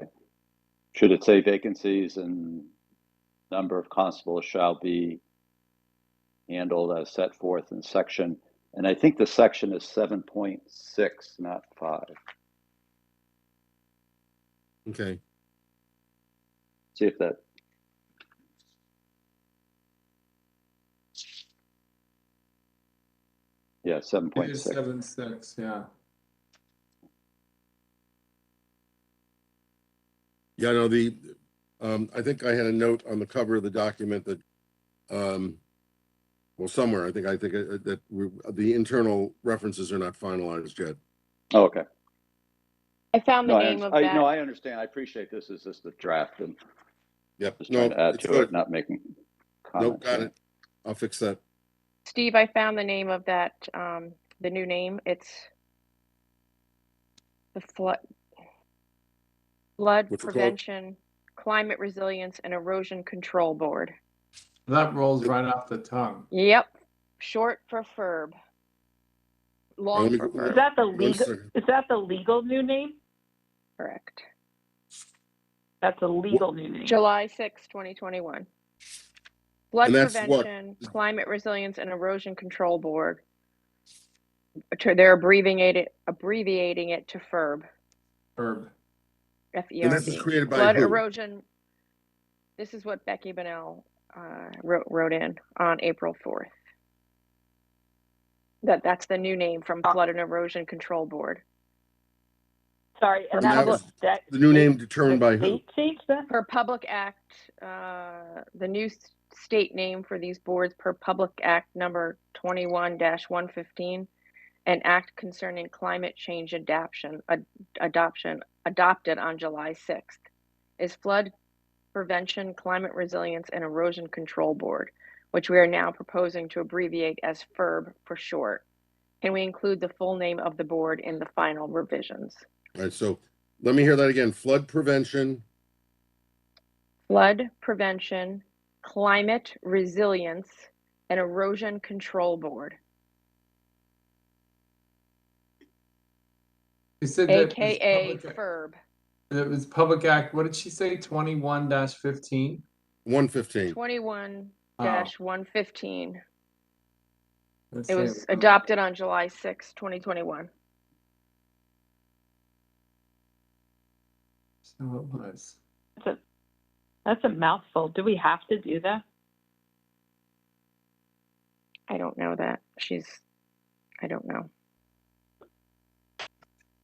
Should it say vacancies and number of constables shall be handled as set forth in section, and I think the section is 7.6, not 5. Okay. See if that. Yeah, 7.6. 7.6, yeah. Yeah, no, I think I had a note on the cover of the document that, well, somewhere, I think that the internal references are not finalized yet. Oh, okay. I found the No, name of that. No, I understand. I appreciate this is just a draft and Yep. just trying to add it's to good. it, not making Nope, comments. got it. I'll fix that. Steve, I found the name of that, the new name. It's the Flood What's it called? Prevention, Climate Resilience, and Erosion Control Board. That rolls right off the tongue. Yep, short for FERB. Long Let me- for Is FERB. that the One legal, second. is that the legal new name? Correct. That's a legal new name. July 6, 2021. Flood And that's what? Prevention, Climate Resilience, and Erosion Control Board. They're abbreviating it to FERB. Herb. FERB. And this is created by Flood who? erosion. This is what Becky Bonnell wrote in on April 4th. That's the new name from Flood and Erosion Control Board. Sorry, and And that that was was the new name determined by who? state changed that? Per Public Act, the new state name for these boards per Public Act number 21-115, an act concerning climate change adoption adopted on July 6th, is Flood Prevention, Climate Resilience, and Erosion Control Board, which we are now proposing to abbreviate as FERB for short. Can we include the full name of the board in the final revisions? All right, so let me hear that again. Flood prevention. Flood Prevention, Climate Resilience, and Erosion Control Board, You said that was AKA public, FERB. it was Public Act, what did she say, 21-15? 115. 21-115. Let's It say was adopted on July 6, 2021. So it was. That's a mouthful. Do we have to do that? I don't know that. I don't know.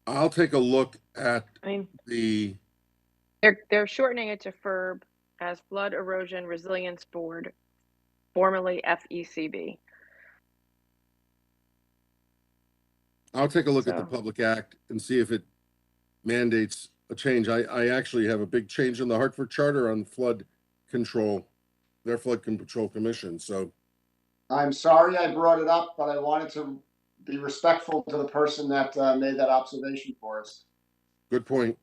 I'll take a look at I mean, the, They're shortening it to FERB as Flood Erosion Resilience Board, formerly FECB. I'll take a look at the So- Public Act and see if it mandates a change. I actually have a big change in the Hartford Charter on flood control, their flood control commission, so. I'm sorry I brought it up, but I wanted to be respectful to the person that made that observation for us. Good point.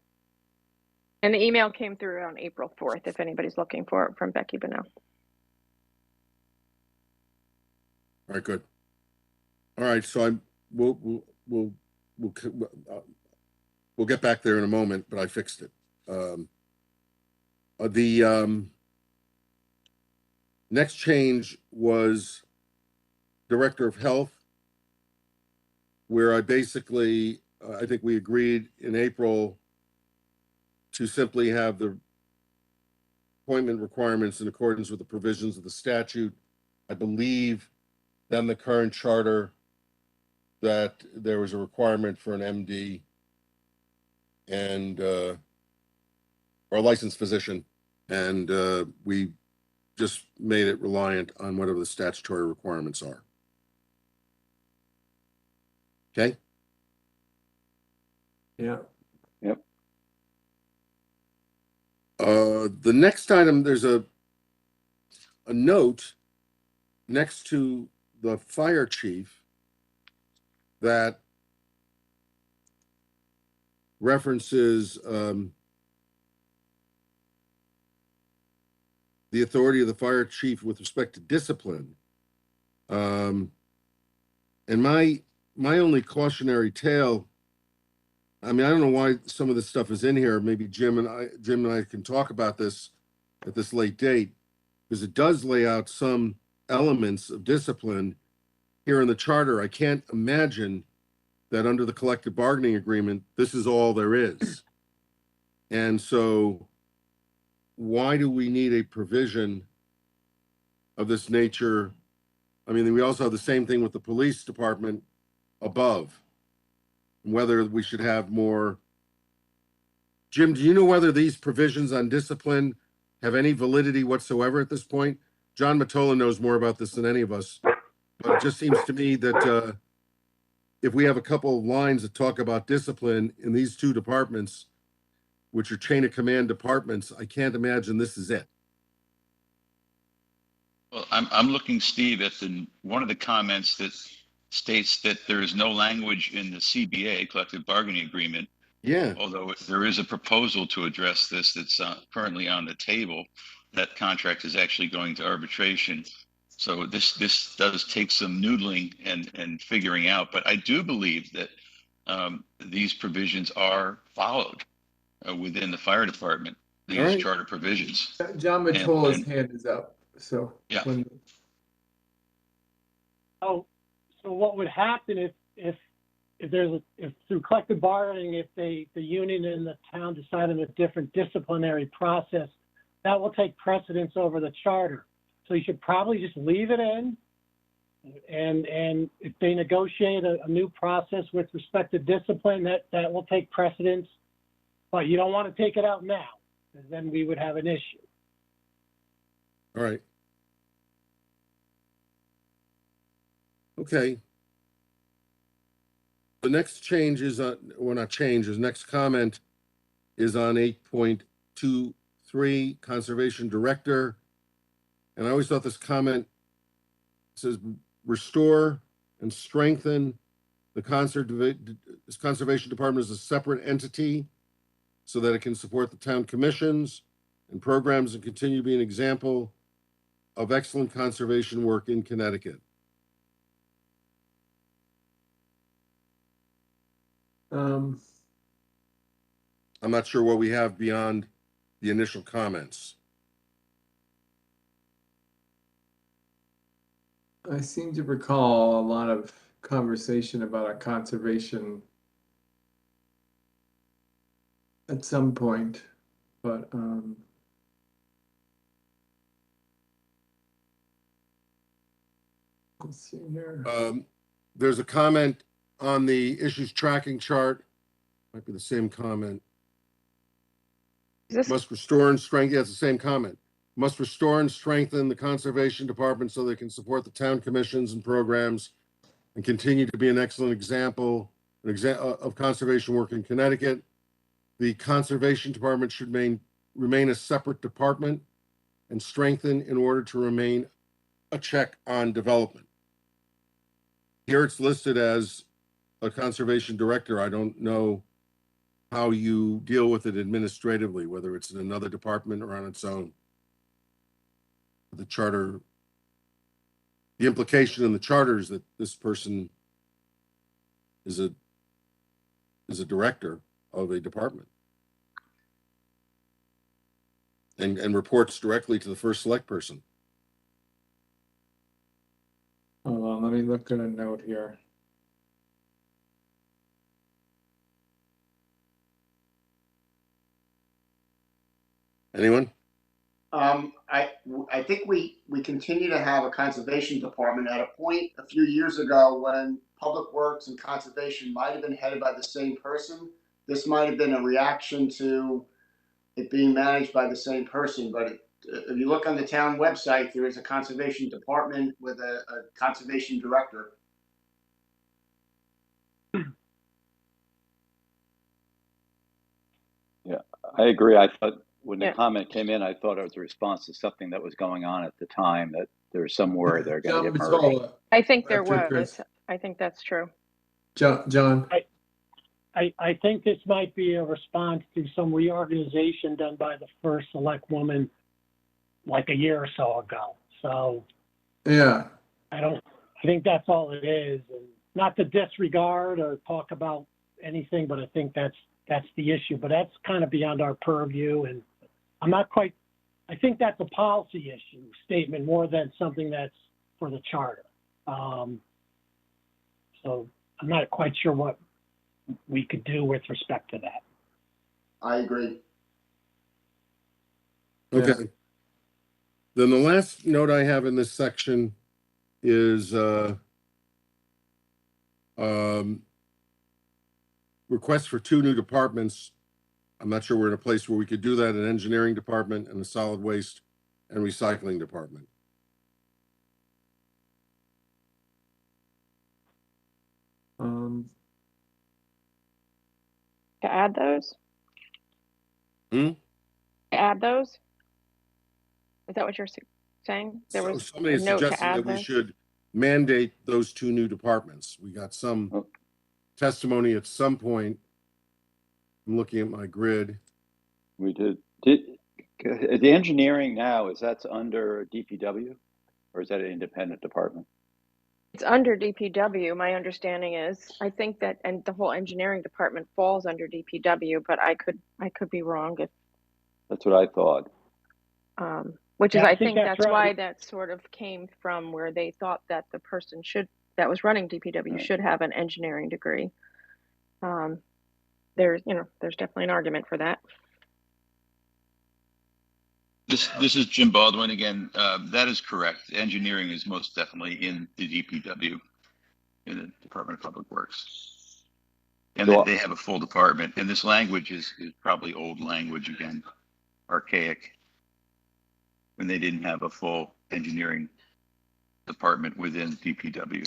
And the email came through on April 4th, if anybody's looking for it, from Becky Bonnell. All right, good. All right, so we'll get back there in a moment, but I fixed it. The next change was Director of Health, where I basically, I think we agreed in April to simply have the appointment requirements in accordance with the provisions of the statute. I believe then the current charter that there was a requirement for an MD and or a licensed physician, and we just made it reliant on whatever the statutory requirements are. Okay. Yeah. Yep. The next item, there's a note next to the fire chief that references the authority of the fire chief with respect to discipline. And my only cautionary tale, I mean, I don't know why some of this stuff is in here. Maybe Jim and I can talk about this at this late date, because it does lay out some elements of discipline here in the charter. I can't imagine that under the collective bargaining agreement, this is all there is. And so why do we need a provision of this nature? I mean, we also have the same thing with the police department above, whether we should have more. Jim, do you know whether these provisions on discipline have any validity whatsoever at this point? John Mottola knows more about this than any of us, but it just seems to me that if we have a couple of lines that talk about discipline in these two departments, which are chain of command departments, I can't imagine this is it. Well, I'm looking, Steve, at one of the comments that states that there is no language in the CBA, collective bargaining agreement. Yeah. Although there is a proposal to address this that's currently on the table, that contract is actually going to arbitration. So this does take some noodling and figuring out, but I do believe that these provisions are followed within the fire department, these All right. charter provisions. John Mottola's And- hand is up, so. Yeah. So what would happen if through collective bargaining, if the union and the town decide on a different disciplinary process, that will take precedence over the charter. So you should probably just leave it in. And if they negotiate a new process with respect to discipline, that will take precedence. But you don't want to take it out now, because then we would have an issue. All right. Okay. The next change is next comment is on 8.23, 3, Conservation Director. And I always thought this comment says restore and strengthen the Conservation Department as a separate entity so that it can support the town commissions and programs and continue to be an example of excellent conservation work in Connecticut. Um, I'm not sure what we have beyond the initial comments. I seem to recall a lot of conversation about a conservation at some point, but let's see here. There's a comment on the issues tracking chart. Might be the same comment. Is this, Must restore and strengthen, yeah, it's the same comment. Must restore and strengthen the Conservation Department so they can support the town commissions and programs and continue to be an excellent example of conservation work in Connecticut. The Conservation Department should remain a separate department and strengthen in order to remain a check on development. Here it's listed as a conservation director. I don't know how you deal with it administratively, whether it's in another department or on its own. The charter, the implication in the charter is that this person is a director of a department and reports directly to the first select person. Hold on, let me look at a note here. Anyone? I think we continue to have a conservation department. At a point a few years ago when Public Works and Conservation might have been headed by the same person, this might have been a reaction to it being managed by the same person. But if you look on the town website, there is a conservation department with a conservation director. Yeah, I agree. I thought when the Yeah. comment came in, I thought it was a response to something that was going on at the time, that there's somewhere they're going to John get merged. Mottola, I think there After was. Chris. I think that's true. John. I think this might be a response to some reorganization done by the first select woman like a year or so ago. So Yeah. I think that's all it is. And not to disregard or talk about anything, but I think that's the issue. But that's kind of beyond our purview. And I'm not quite, I think that's a policy issue statement more than something that's for the charter. So I'm not quite sure what we could do with respect to that. I agree. Okay. Then the last note I have in this section is request for 2 new departments. I'm not sure we're in a place where we could do that, an engineering department and a solid waste and recycling department. To add those? Hmm? To add those? Is that what you're saying? There So was somebody a is note to suggesting that add we those? should mandate those 2 new departments. We got some testimony at some point. I'm looking at my grid. We did the engineering now, is that's under DPW or is that an independent department? It's under DPW, my understanding is. I think that, and the whole engineering department falls under DPW, but I could be wrong if, That's what I thought. which is, Yeah, I think that's right. why that sort of came from where they thought that the person that was running DPW Right. should have an engineering degree. There's definitely an argument for that. This is Jim Baldwin again. That is correct. Engineering is most definitely in the DPW, in the Department of Public Works. And So- they have a full department. And this language is probably old language again, archaic, when they didn't have a full engineering department within DPW.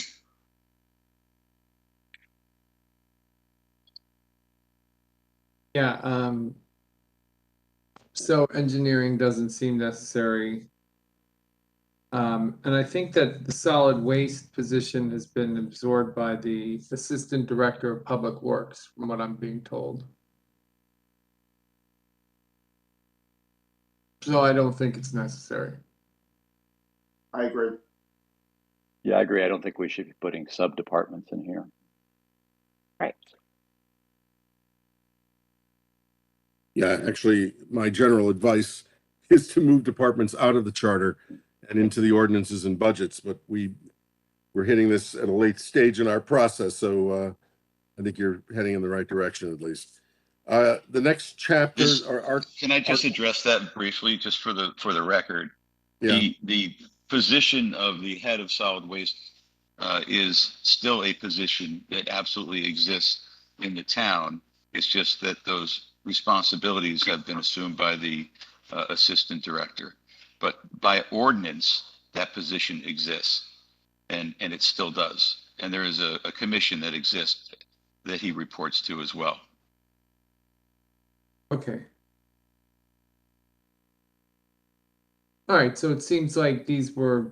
Yeah. So engineering doesn't seem necessary. And I think that the solid waste position has been absorbed by the Assistant Director of Public Works, from what I'm being told. So I don't think it's necessary. I agree. Yeah, I agree. I don't think we should be putting sub-departments in here. Right. Yeah, actually, my general advice is to move departments out of the charter and into the ordinances and budgets, but we're hitting this at a late stage in our process, so I think you're heading in the right direction at least. The next chapters are. Can I just address that briefly, just for the record? Yeah. The position of the head of solid waste is still a position that absolutely exists in the town. It's just that those responsibilities have been assumed by the assistant director. But by ordinance, that position exists, and it still does. And there is a commission that exists that he reports to as well. Okay. All right, so it seems like these were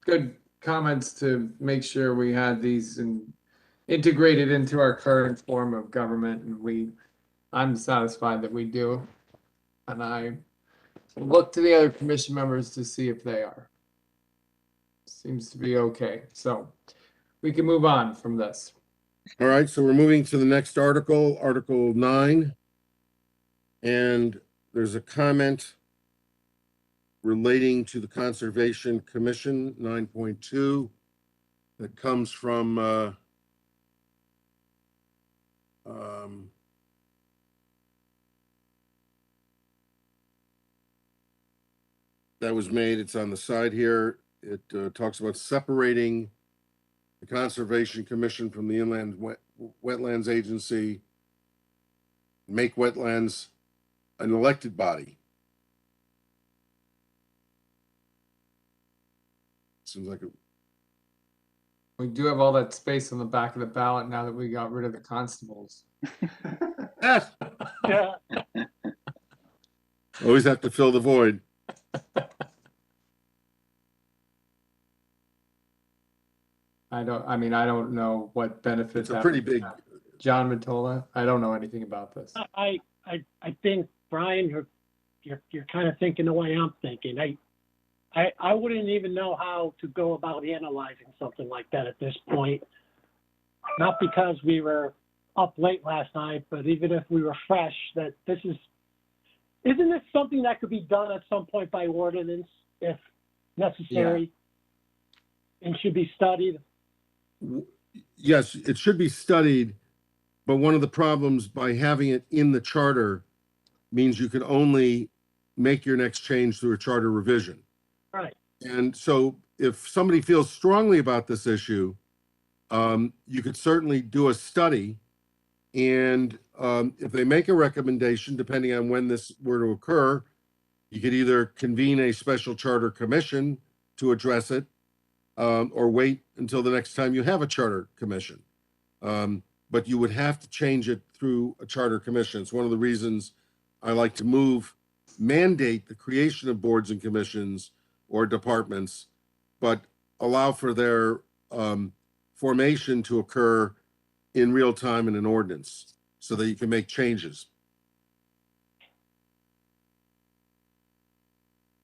good comments to make sure we had these integrated into our current form of government, and I'm satisfied that we do. And I look to the other commission members to see if they are. Seems to be okay. So we can move on from this. All right, so we're moving to the next article, Article 9. And there's a comment relating to the Conservation Commission, 9.2, that comes from that was made. It's on the side here. It talks about separating the Conservation Commission from the Inland Wetlands Agency, make wetlands an elected body. Seems like We do have all that space on the back of the ballot now that we got rid of the constables. Yeah. always have to fill the void. I don't know what benefits. It's a pretty big. John Mottola, I don't know anything about this. I think, Brian, you're kind of thinking the way I'm thinking. I wouldn't even know how to go about analyzing something like that at this point. Not because we were up late last night, but even if we were fresh, that isn't this something that could be done at some point by ordinance if necessary? And should be studied? Yes, it should be studied, but one of the problems by having it in the charter means you can only make your next change through a charter revision. Right. And so if somebody feels strongly about this issue, you could certainly do a study, and if they make a recommendation, depending on when this were to occur, you could either convene a special charter commission to address it, or wait until the next time you have a charter commission. But you would have to change it through a charter commission. It's one of the reasons I like to mandate the creation of boards and commissions or departments, but allow for their formation to occur in real time in an ordinance so that you can make changes.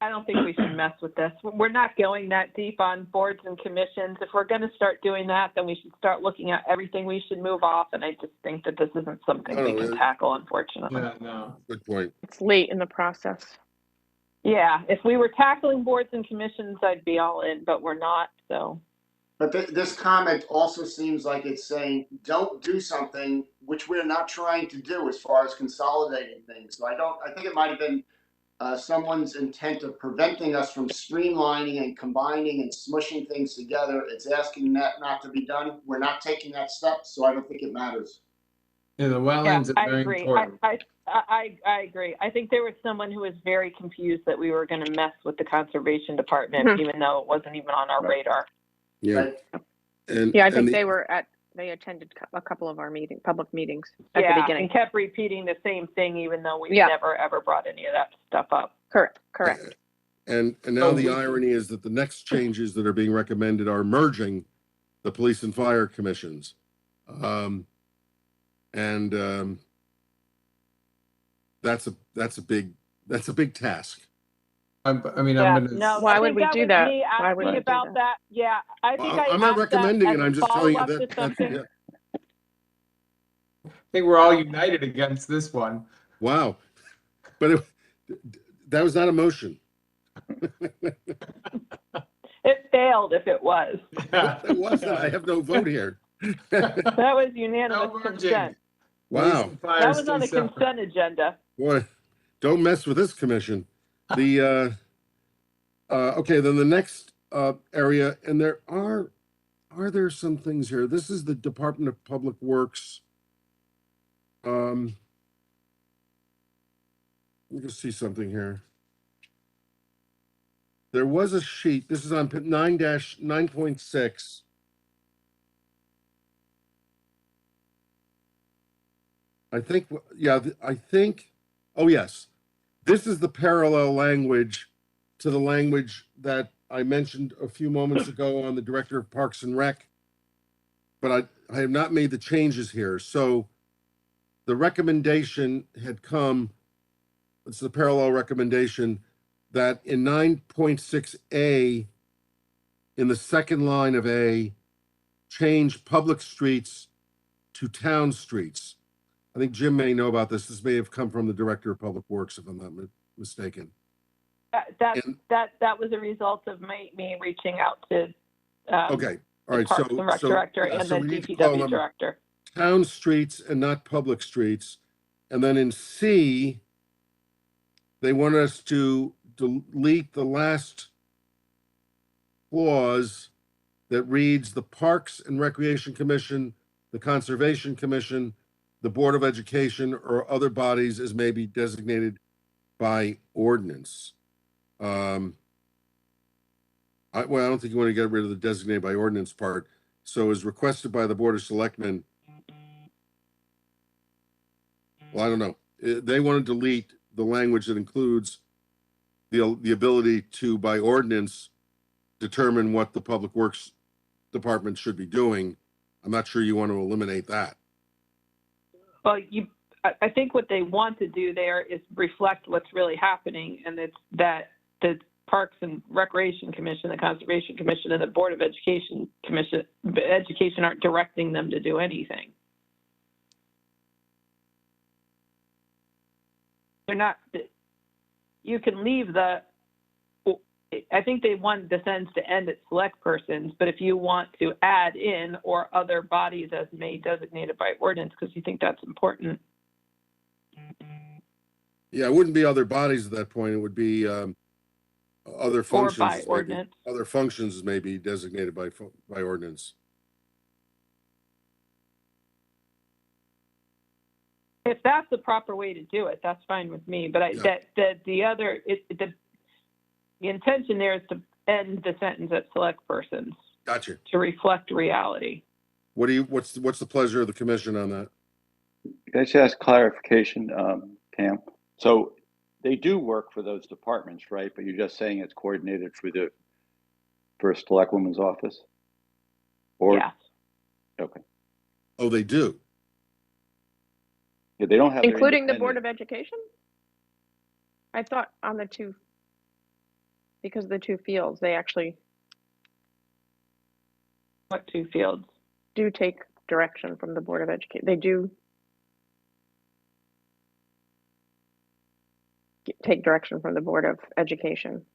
I don't think we should mess with this. We're not going that deep on boards and commissions. If we're going to start doing that, then we should start looking at everything we should move off. And I just think that this isn't something we can tackle, unfortunately. Yeah, no. Good point. It's late in the process. Yeah, if we were tackling boards and commissions, I'd be all in, but we're not, so. But this comment also seems like it's saying, don't do something which we're not trying to do as far as consolidating things. So I think it might have been someone's intent of preventing us from streamlining and combining and smushing things together. It's asking that not to be done. We're not taking that step, so I don't think it matters. Yeah, the wetlands Yeah, are very agree. important. I agree. I think there was someone who was very confused that we were going to mess with the conservation department, even though it wasn't even on our radar. Yeah. Right? And Yeah, I think they were at They attended a couple of our public meetings at the Yeah, beginning. and kept repeating the same thing, even though we've Yeah. never, ever brought any of that stuff up. Correct. And now the irony is that the next changes that are being recommended are merging the police and fire commissions. That's a big task. I mean, Yeah, I'm gonna. no, Why I would think we that do was that? me Why would we asking do about that? that. Yeah, I think I I'm not asked that recommending it. as I'm a just telling you follow-up to that. something. Yeah. I think we're all united against this one. Wow. But that was not a motion. It failed if it was. Yeah. It wasn't. I have no vote here. That was unanimous No merging. consent. Police Wow. and fire That was stay on the separate. consent agenda. Boy, don't mess with this commission. Okay, then the next area, and there are there some things here? This is the Department of Public Works. Let me just see something here. There was a sheet. This is on 9-9.6. I think, yeah, oh yes, this is the parallel language to the language that I mentioned a few moments ago on the Director of Parks and Rec, but I have not made the changes here. So the recommendation had come, it's the parallel recommendation that in 9.6A, in the second line of A, change public streets to town streets. I think Jim may know about this. This may have come from the Director of Public Works, if I'm not mistaken. That was a result of me reaching out to Okay, all the right. Parks and Rec director yeah, and so the we need to call DPW them director. town streets and not public streets. And then in C, they want us to delete the last clause that reads the Parks and Recreation Commission, the Conservation Commission, the Board of Education, or other bodies as may be designated by ordinance. I don't think you want to get rid of the designated by ordinance part. So as requested by the Board of Selectmen, well, I don't know. They want to delete the language that includes the ability to, by ordinance, determine what the Public Works Department should be doing. I'm not sure you want to eliminate that. Well, I think what they want to do there is reflect what's really happening, and it's that the Parks and Recreation Commission, the Conservation Commission, and the Board of Education aren't directing them to do anything. They're not. You can leave the. I think they want the sentence to end at select persons, but if you want to add in or other bodies as may designated by ordinance, because you think that's important. Yeah, it wouldn't be other bodies at that point. It would be other functions. Or by ordinance. Other functions may be designated by ordinance. If that's the proper way to do it, that's fine with me. But the intention there is to end the sentence at select persons. Gotcha. To reflect reality. What's the pleasure of the commission on that? Can I just ask clarification, Pam? So they do work for those departments, right? But you're just saying it's coordinated through the First Select Woman's office? Or, yes. Okay. Oh, they do? Yeah, they don't have including the Board of Education? I thought on the two, because the two fields, they actually. What two fields? Do take direction from the Board of Education. They do take direction from the Board of Education.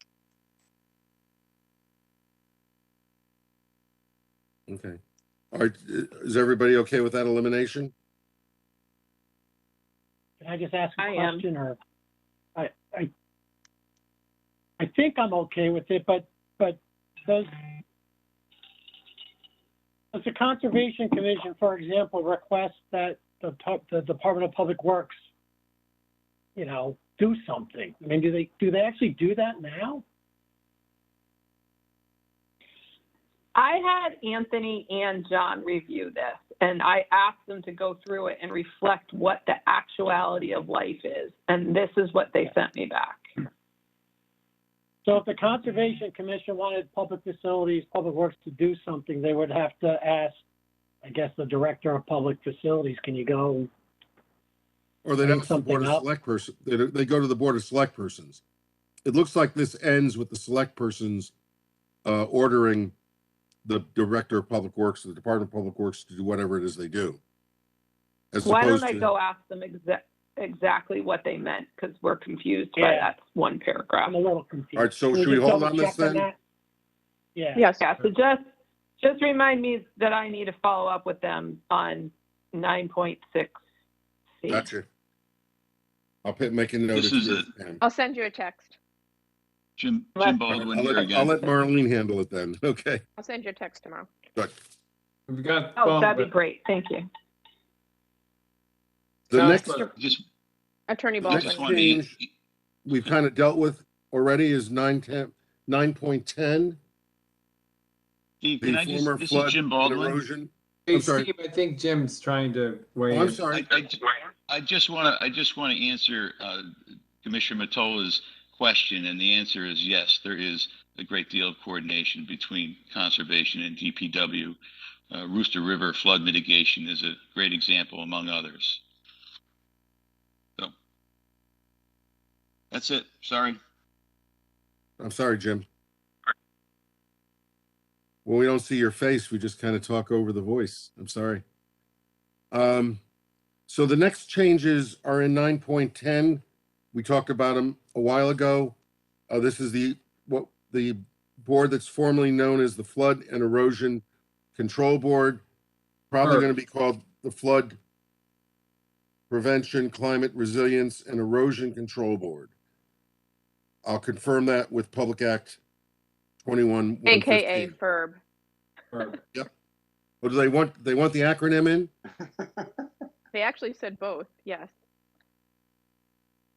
Okay. All right. Is everybody okay with that elimination? Can I just ask a I am. question, or I think I'm okay with it, but does the Conservation Commission, for example, request that the Department of Public Works, do something? I mean, do they actually do that now? I had Anthony and John review this, And I asked them to go through it and reflect what the actuality of life is. And this is what they sent me back. So if the Conservation Commission wanted public facilities, Public Works to do something, they would have to ask, I guess, the Director of Public Facilities, can you go? Or they'd ask the Something Board of up. Select Person, they go to the Board of Select Persons. It looks like this ends with the Select Persons ordering the Director of Public Works, the Department of Public Works to do whatever it is they do. As Why don't opposed I to, go ask them exactly what they meant? Because we're confused by Yeah. that one paragraph. I'm a little confused. all right, so Can should we just hold double on this check then? that? Yeah. Yes. Yeah, so just remind me that I need to follow up with them on 9.6C. Gotcha. I'll make a note. This of is yours, a- Pam. I'll send you a text. Jim All right, Baldwin I'll here let again. Marlene handle it then. Okay, I'll send you a text tomorrow. good. We've got. Oh, that'd be Baldwin. great. Thank you. The next, Counselor, Just, Attorney I Baldwin. just Next wanted to, change we've kind of dealt with already is 9.10. Steve, The can I just, former this flood is Jim and Baldwin. erosion. hey, I'm sorry. Steve, I think Jim's trying to weigh Oh, I'm in. sorry. I just want to answer Commissioner Mottola's question, and the answer is yes. There is a great deal of coordination between conservation and DPW. Rooster River flood mitigation is a great example, among others. So that's it. Sorry. I'm sorry, Jim. Well, we don't see your face. We just kind of talk over the voice. I'm sorry. So the next changes are in 9.10. We talked about them a while ago. This is the board that's formerly known as the Flood and Erosion Control Board, probably Sure. going to be called the Flood Prevention, Climate Resilience, and Erosion Control Board. I'll confirm that with Public Act 21. AKA FERB. Or- Or do they want the acronym in? They actually said both, yes.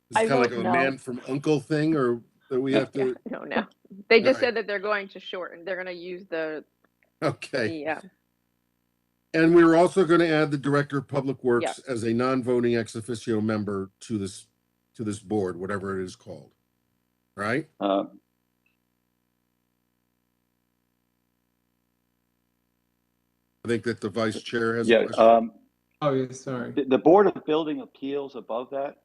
It's I kind of like vote a no. man from Uncle thing, or that we have to, No. They just Alright. said that they're going to shorten, they're going to use the, okay. yeah. And we were also going to add the Director of Public Works Yes. as a non-voting ex officio member to this board, whatever it is called. Right? I think that the Vice Chair has a Yeah, question. Oh, yeah, sorry. the Board of Building Appeals above that,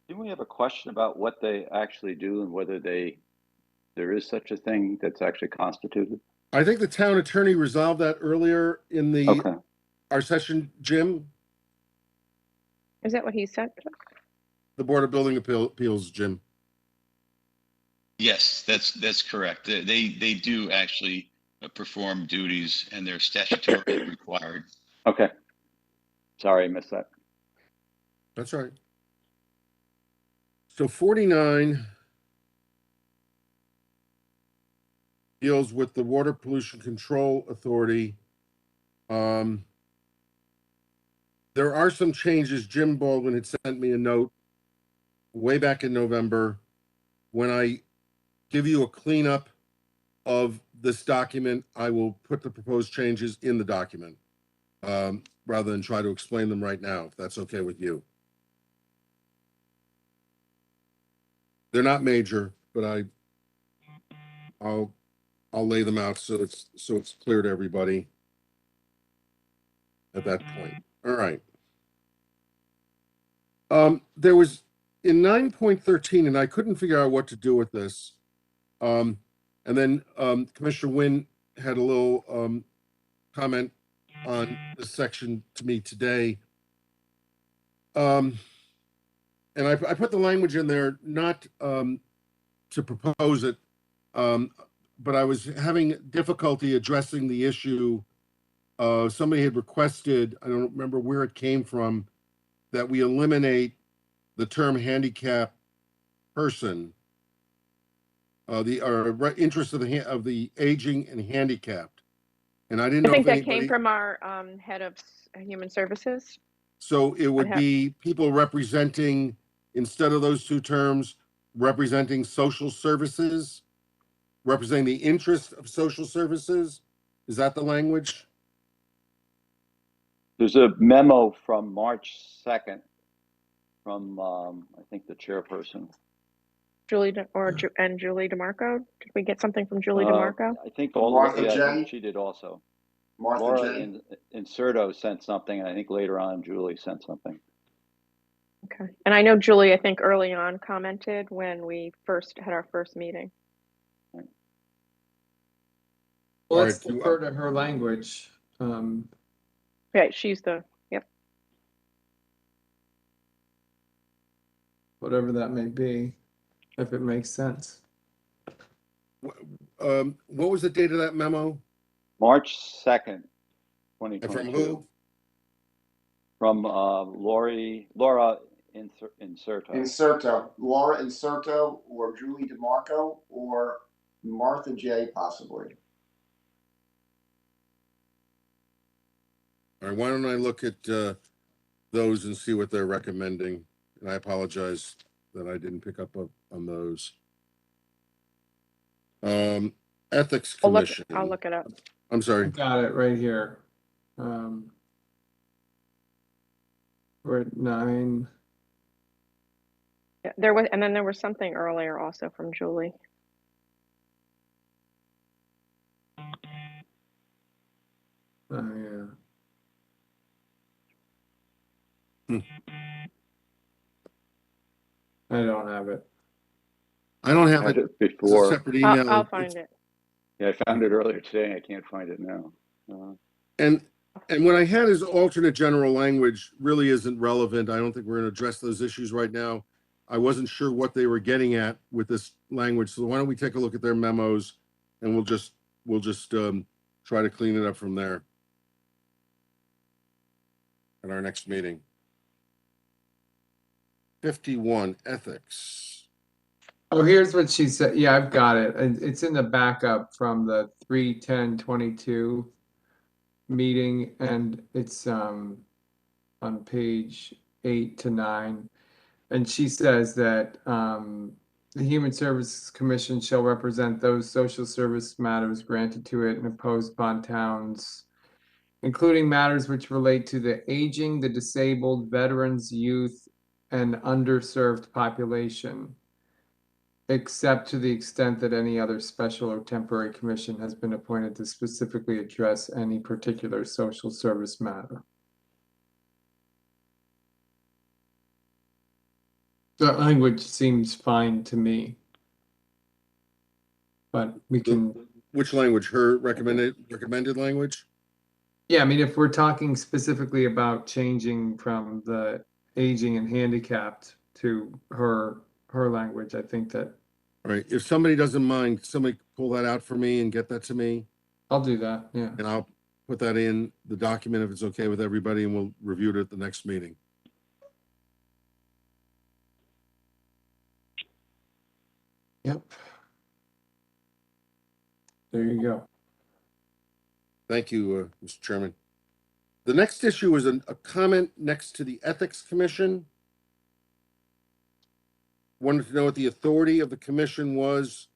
didn't we have a question about what they actually do and whether there is such a thing that's actually constituted? I think the town attorney resolved that earlier in Okay, our session, Jim, Is that what he said? the Board of Building Appeals, Jim. Yes, that's correct. They do actually perform duties, and they're statutorily required. okay. Sorry, I missed that. That's right. So 49 deals with the Water Pollution Control Authority. There are some changes. Jim Baldwin had sent me a note way back in November. When I give you a cleanup of this document, I will put the proposed changes in the document, rather than try to explain them right now, if that's okay with you. They're not major, but I'll lay them out so it's clear to everybody at that point. All right. There was in 9.13, and I couldn't figure out what to do with this. And then Commissioner Wynn had a little comment on this section to me today. And I put the language in there not to propose it, but I was having difficulty addressing the issue. Somebody had requested, I don't remember where it came from, that we eliminate the term handicap person, the interest of the aging and handicapped. And I didn't I know think if that came anybody, from our head of human services. so it would have- be people representing, instead of those two terms, representing social services, representing the interest of social services. Is that the language? There's a memo from March 2nd from, I think, the chairperson. Julie and Julie DeMarco. Did we get something from Julie DeMarco? I think Martha yeah, I J? think she did also. Martha Laura J? Inserto sent something, and I think later on Julie sent something. Okay. And I know Julie, I think early on commented when we first had our first meeting. Well, All let's right, defer to her language. Yeah, she's the, yep. Whatever that may be, if it makes sense. What was the date of that memo? March 2nd, And 2022. from who? From Laura Inserto. Inserto, Laura Inserto, or Julie DeMarco, or Martha J, possibly. All right, why don't I look at those and see what they're recommending? And I apologize that I didn't pick up on those. Ethics Commission. I'll look it up. I'm sorry. Got it right here. We're at 9. Yeah, and then there was something earlier also from Julie. Oh, yeah. I don't have it. I don't have Had it. it before. It's a separate email. I'll find it. Yeah, I found it earlier today. I can't find it now. And what I had is alternate general language really isn't relevant. I don't think we're going to address those issues right now. I wasn't sure what they were getting at with this language. So why don't we take a look at their memos and we'll just try to clean it up from there at our next meeting. 51, ethics. Oh, here's what she said. Yeah, I've got it. And it's in the backup from the 3/10/22 meeting, and it's on page 8 to 9. And she says that the Human Services Commission shall represent those social service matters granted to it and imposed upon towns, including matters which relate to the aging, the disabled, veterans, youth, and underserved population, except to the extent that any other special or temporary commission has been appointed to specifically address any particular social service matter. That language seems fine to me. But we can. Which language? Her recommended language? Yeah, I mean, if we're talking specifically about changing from the aging and handicapped to her language, I think that. All right. If somebody doesn't mind, somebody pull that out for me and get that to me. I'll do that. Yeah. And I'll put that in the document if it's okay with everybody, and we'll review it at the next meeting. Yep. There you go. Thank you, Mr. Chairman. The next issue is a comment next to the Ethics Commission. Wanted to know what the authority of the commission was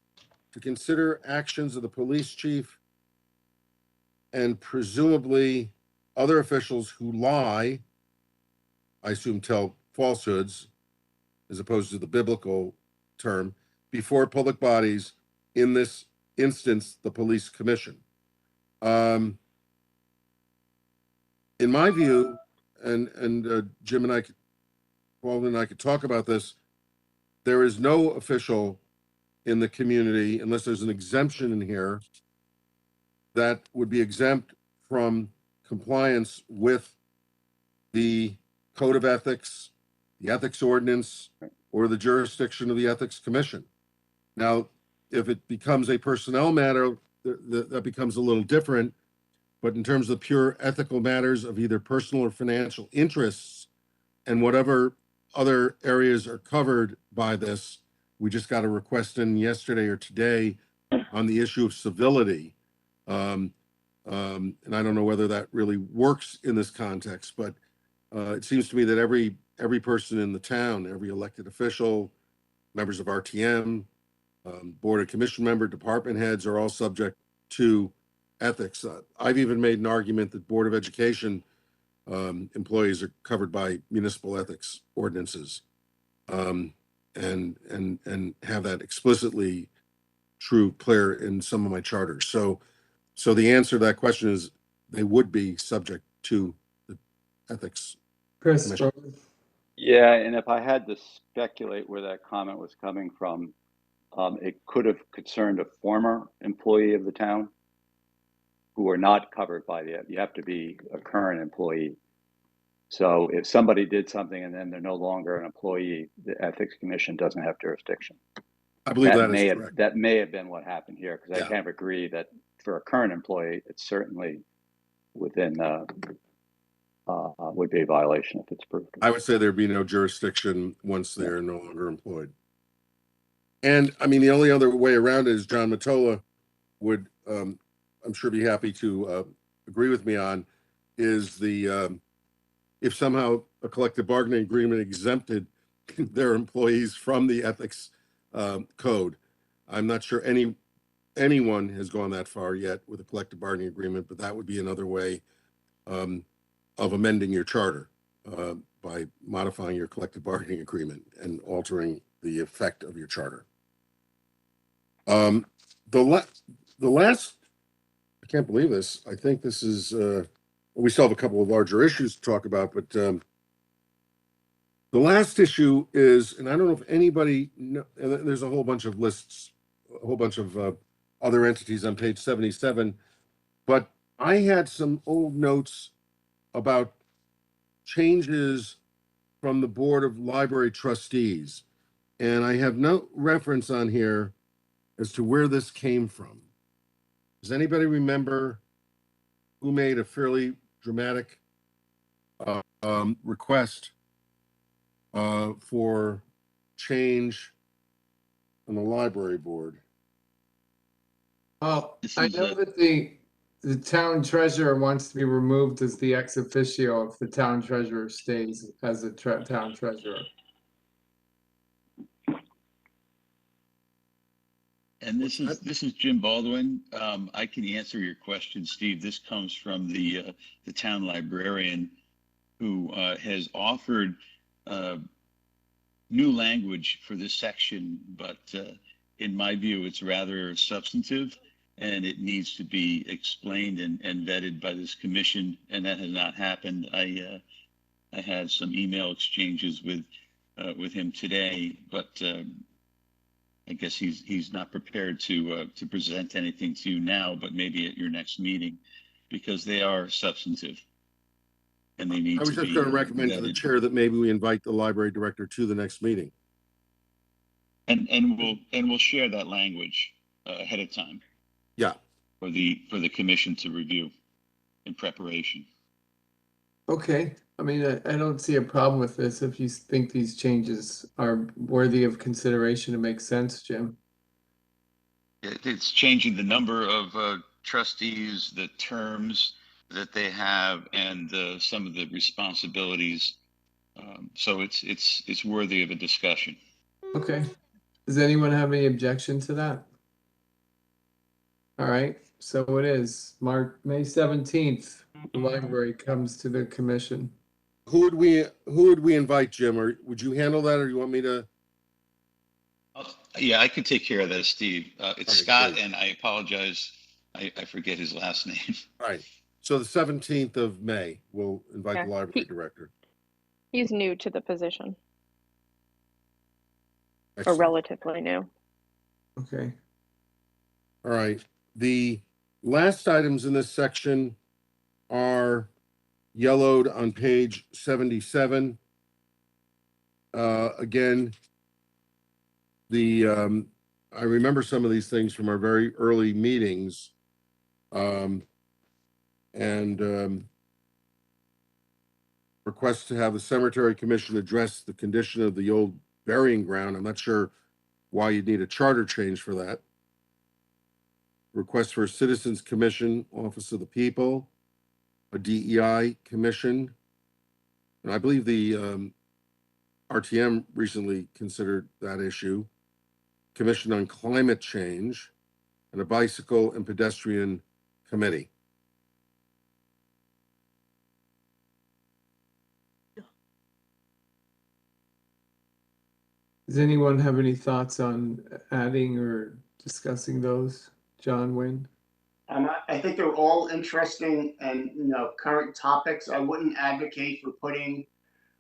to consider actions of the police chief and presumably other officials who lie, I assume tell falsehoods, as opposed to the biblical term, before public bodies, in this instance, the police commission. In my view, and Jim and I, Walden and I could talk about this, there is no official in the community, unless there's an exemption in here, that would be exempt from compliance with the Code of Ethics, the Ethics Ordinance, or the jurisdiction of the Ethics Commission. Now, if it becomes a personnel matter, that becomes a little different. But in terms of pure ethical matters of either personal or financial interests, and whatever other areas are covered by this, we just got a request in yesterday or today on the issue of civility. And I don't know whether that really works in this context, but it seems to me that every person in the town, every elected official, members of RTM, board and commission member, department heads are all subject to ethics. I've even made an argument that Board of Education employees are covered by municipal ethics ordinances. And have that explicitly true, clear in some of my charters. So the answer to that question is they would be subject to the ethics. Chris, Commission. Yeah, and if I had to speculate where that comment was coming from, it could have concerned a former employee of the town who are not covered by the, you have to be a current employee. So if somebody did something and then they're no longer an employee, the Ethics Commission doesn't have jurisdiction. I believe that may is have, correct. that may have been what happened here, because I Yeah. kind of agree that for a current employee, it's certainly within, would be a violation if it's proved. I would say there'd be no jurisdiction once they're no longer employed. And I mean, the only other way around it is John Mottola would, I'm sure, be happy to agree with me on, is the if somehow a collective bargaining agreement exempted their employees from the ethics code. I'm not sure anyone has gone that far yet with a collective bargaining agreement, but that would be another way of amending your charter by modifying your collective bargaining agreement and altering the effect of your charter. The last, I can't believe this. I think this is, we still have a couple of larger issues to talk about, but the last issue is, and I don't know if anybody, there's a whole bunch of lists, a whole bunch of other entities on page 77, but I had some old notes about changes from the Board of Library Trustees, and I have no reference on here as to where this came from. Does anybody remember who made a fairly dramatic request for change on the library board? Well, This I is know that the town treasurer wants to be removed as the ex officio if the town treasurer stays as the town treasurer. And this is Jim Baldwin. I can answer your question, Steve. This comes from the town librarian who has offered new language for this section, but in my view, it's rather substantive and it needs to be explained and vetted by this commission, and that has not happened. I had some email exchanges with him today, but I guess he's not prepared to present anything to you now, but maybe at your next meeting, because they are substantive and they need I was to just be going to recommend to the vetted. chair that maybe we invite the library director to the next meeting. And we'll share that language ahead of time. Yeah. For the commission to review in preparation. Okay, I mean, I don't see a problem with this if you think these changes are worthy of consideration. It makes sense, Jim. It's changing the number of trustees, the terms that they have, and some of the responsibilities. So it's worthy of a discussion. Okay, does anyone have any objection to that? All right, so it is May 17th, the library comes to the commission. Who would we invite, Jim? Or would you handle that, or you want me to? Yeah, I can take care of that, Steve. It's All right, Scott, great. and I apologize. I forget his last name. All right. So the 17th of May, we'll invite Yeah, the library director. He's new to the position, or Excellent. relatively new. Okay, All right. The last items in this section are yellowed on page 77. Again, I remember some of these things from our very early meetings. Request to have the cemetery commission address the condition of the old burying ground. I'm not sure why you'd need a charter change for that. Request for a citizens commission, office of the people, a DEI commission. And I believe the RTM recently considered that issue. Commission on climate change, and a bicycle and pedestrian committee. Does anyone have any thoughts on adding or discussing those? John, Wayne? I think they're all interesting and, current topics. I wouldn't advocate for putting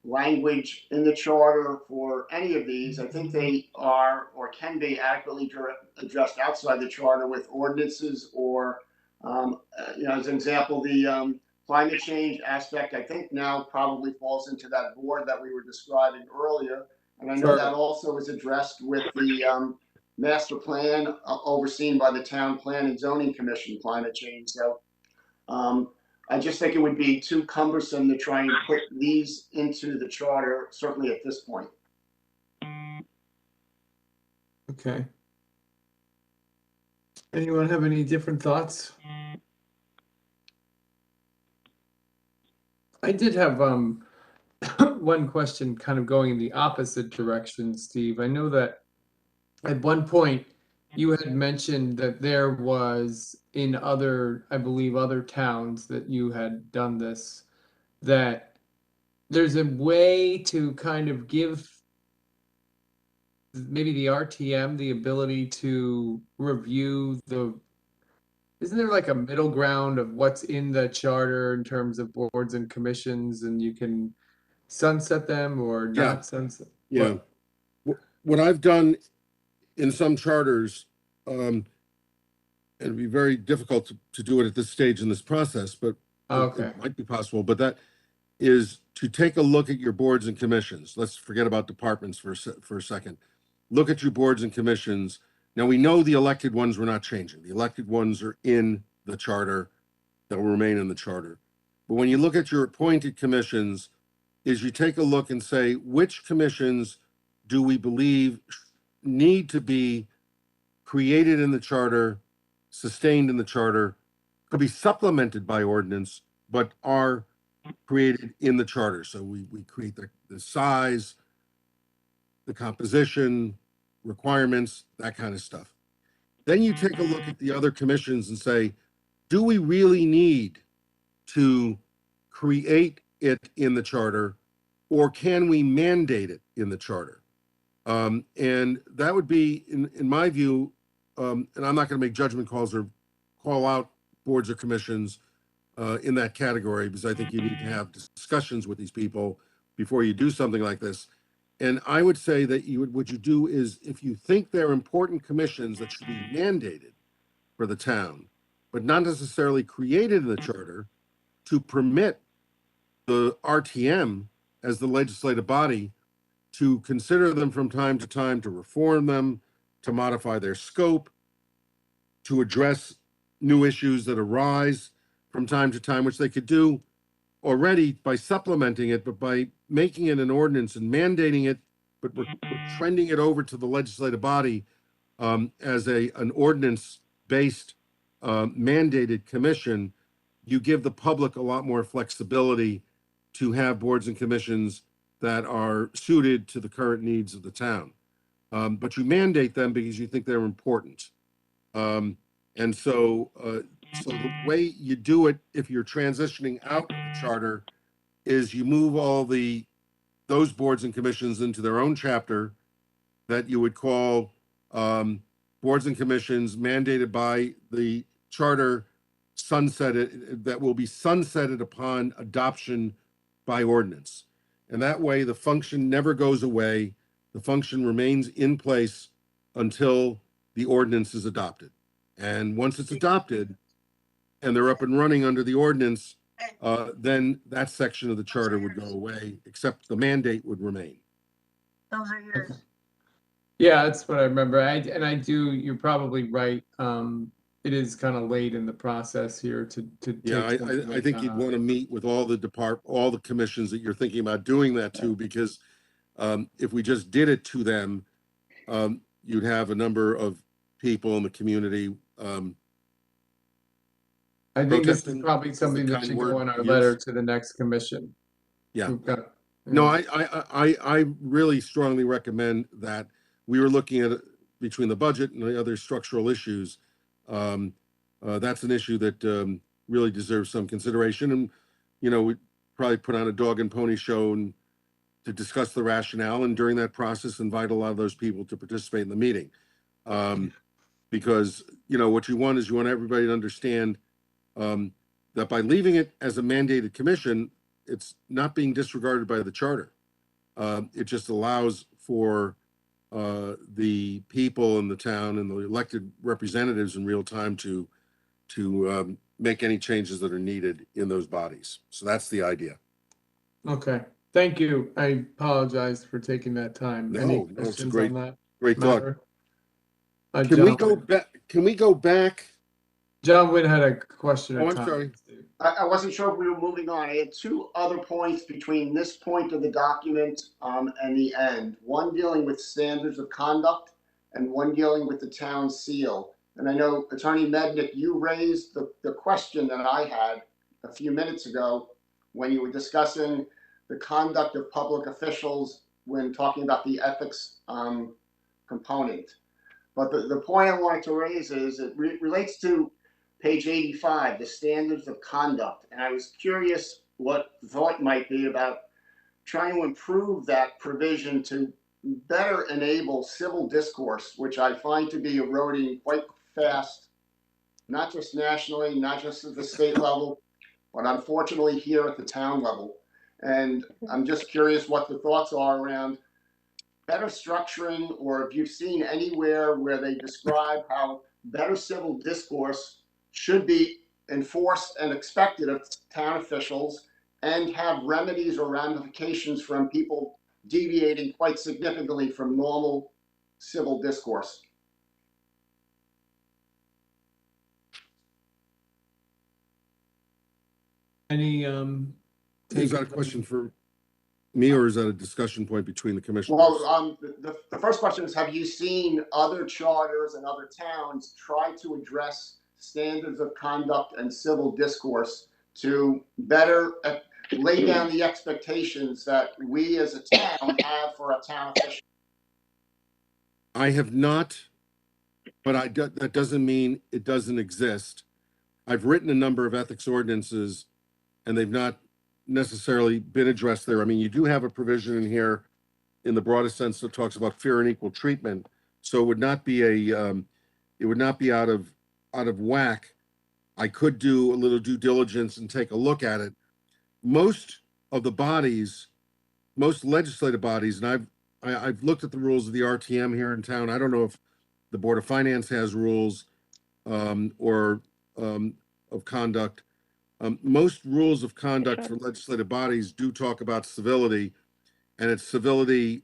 language in the charter for any of these. I think they are or can be adequately addressed outside the charter with ordinances or, as an example, the climate change aspect, I think now probably falls into that board that we were describing earlier. And I know that also is addressed with the master plan overseen by the Town Plan and Zoning Commission, climate change. So I just think it would be too cumbersome to try and put these into the charter, certainly at this point. Okay. Anyone have any different thoughts? I did have one question kind of going in the opposite direction, Steve. I know that at one point you had mentioned that there was in other, I believe, other towns that you had done this, that there's a way to kind of give maybe the RTM the ability to review isn't there like a middle ground of what's in the charter in terms of boards and commissions, and you can sunset them or not sunset? Yeah. What I've done in some charters, it'd be very difficult to do it at this stage in this process, but it might be possible. But that is to take a look at your boards and commissions. Let's forget about departments for a second. Look at your boards and commissions. Now, we know the elected ones we're not changing. The elected ones are in the charter. They'll remain in the charter. But when you look at your appointed commissions, is you take a look and say, which commissions do we believe need to be created in the charter, sustained in the charter, could be supplemented by ordinance, but are created in the charter. So we create the size, the composition, requirements, that kind of stuff. Then you take a look at the other commissions and say, do we really need to create it in the charter, or can we mandate it in the charter? And that would be, in my view, and I'm not going to make judgment calls or call out boards or commissions in that category, because I think you need to have discussions with these people before you do something like this. And I would say that what you do is, if you think they're important commissions that should be mandated for the town, but not necessarily created in the charter, to permit the RTM as the legislative body to consider them from time to time, to reform them, to modify their scope, to address new issues that arise from time to time, which they could do already by supplementing it, but by making it an ordinance and mandating it, but we're trending it over to the legislative body as an ordinance-based mandated commission. You give the public a lot more flexibility to have boards and commissions that are suited to the current needs of the town. But you mandate them because you think they're important. And so the way you do it, if you're transitioning out of the charter, is you move all those boards and commissions into their own chapter that you would call boards and commissions mandated by the charter, sunsetted, that will be sunsetted upon adoption by ordinance. And that way the function never goes away. The function remains in place until the ordinance is adopted. And once it's adopted and they're up and running under the ordinance, then that section of the charter would go away, except the mandate would remain. Those are yours. Yeah, that's what I remember. You're probably right. It is kind of late in the process here to Yeah, take something I like think that you'd on. want to meet with all the commissions that you're thinking about doing that to, because if we just did it to them, you'd have a number of people in the community. I think this is protesting probably is the something that kind should word go on our to letter use. to the next commission. Yeah. No, I really strongly recommend that. We were looking at between the budget and the other structural issues. That's an issue that really deserves some consideration. And, we probably put on a dog and pony show and to discuss the rationale, and during that process, invite a lot of those people to participate in the meeting. Because, what you want is you want everybody to understand that by leaving it as a mandated commission, it's not being disregarded by the charter. It just allows for the people in the town and the elected representatives in real time to make any changes that are needed in those bodies. So that's the idea. Okay, thank you. I apologize for taking that time. Any No, it's a questions great, on that great thought. matter? Can we go back? Can we go back? John Wynn had a question. Oh, I'm sorry. I wasn't sure if we were moving on. I had two other points between this point of the document and the end. One dealing with standards of conduct and one dealing with the town seal. And I know, Attorney Mednick, you raised the question that I had a few minutes ago when you were discussing the conduct of public officials when talking about the ethics component. But the point I wanted to raise is it relates to page 85, the standards of conduct. And I was curious what the thought might be about trying to improve that provision to better enable civil discourse, which I find to be eroding quite fast, not just nationally, not just at the state level, but unfortunately here at the town level. And I'm just curious what the thoughts are around better structuring, or if you've seen anywhere where they describe how better civil discourse should be enforced and expected of town officials, and have remedies or ramifications from people deviating quite significantly from normal civil discourse. Any Is that a question for me, or is that a discussion point between the commissioners? Well, the first question is, have you seen other charters and other towns try to address standards of conduct and civil discourse to better lay down the expectations that we as a town have for a town official? I have not, but that doesn't mean it doesn't exist. I've written a number of ethics ordinances, and they've not necessarily been addressed there. I mean, you do have a provision in here in the broadest sense that talks about fair and equal treatment. So it would not be out of whack. I could do a little due diligence and take a look at it. Most of the bodies, most legislative bodies, and I've looked at the rules of the RTM here in town. I don't know if the Board of Finance has rules of conduct. Most rules of conduct for legislative bodies do talk about civility, and it's civility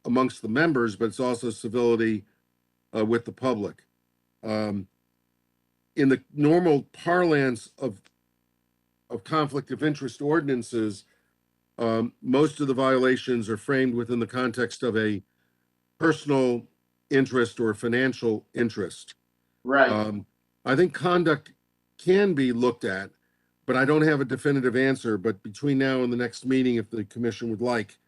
amongst the members, but it's also civility with the public. In the normal parlance of conflict of interest ordinances, most of the violations are framed within the context of a personal interest or financial interest. Right. I think conduct can be looked at, but I don't have a definitive answer. But between now and the next meeting, if the commission would like,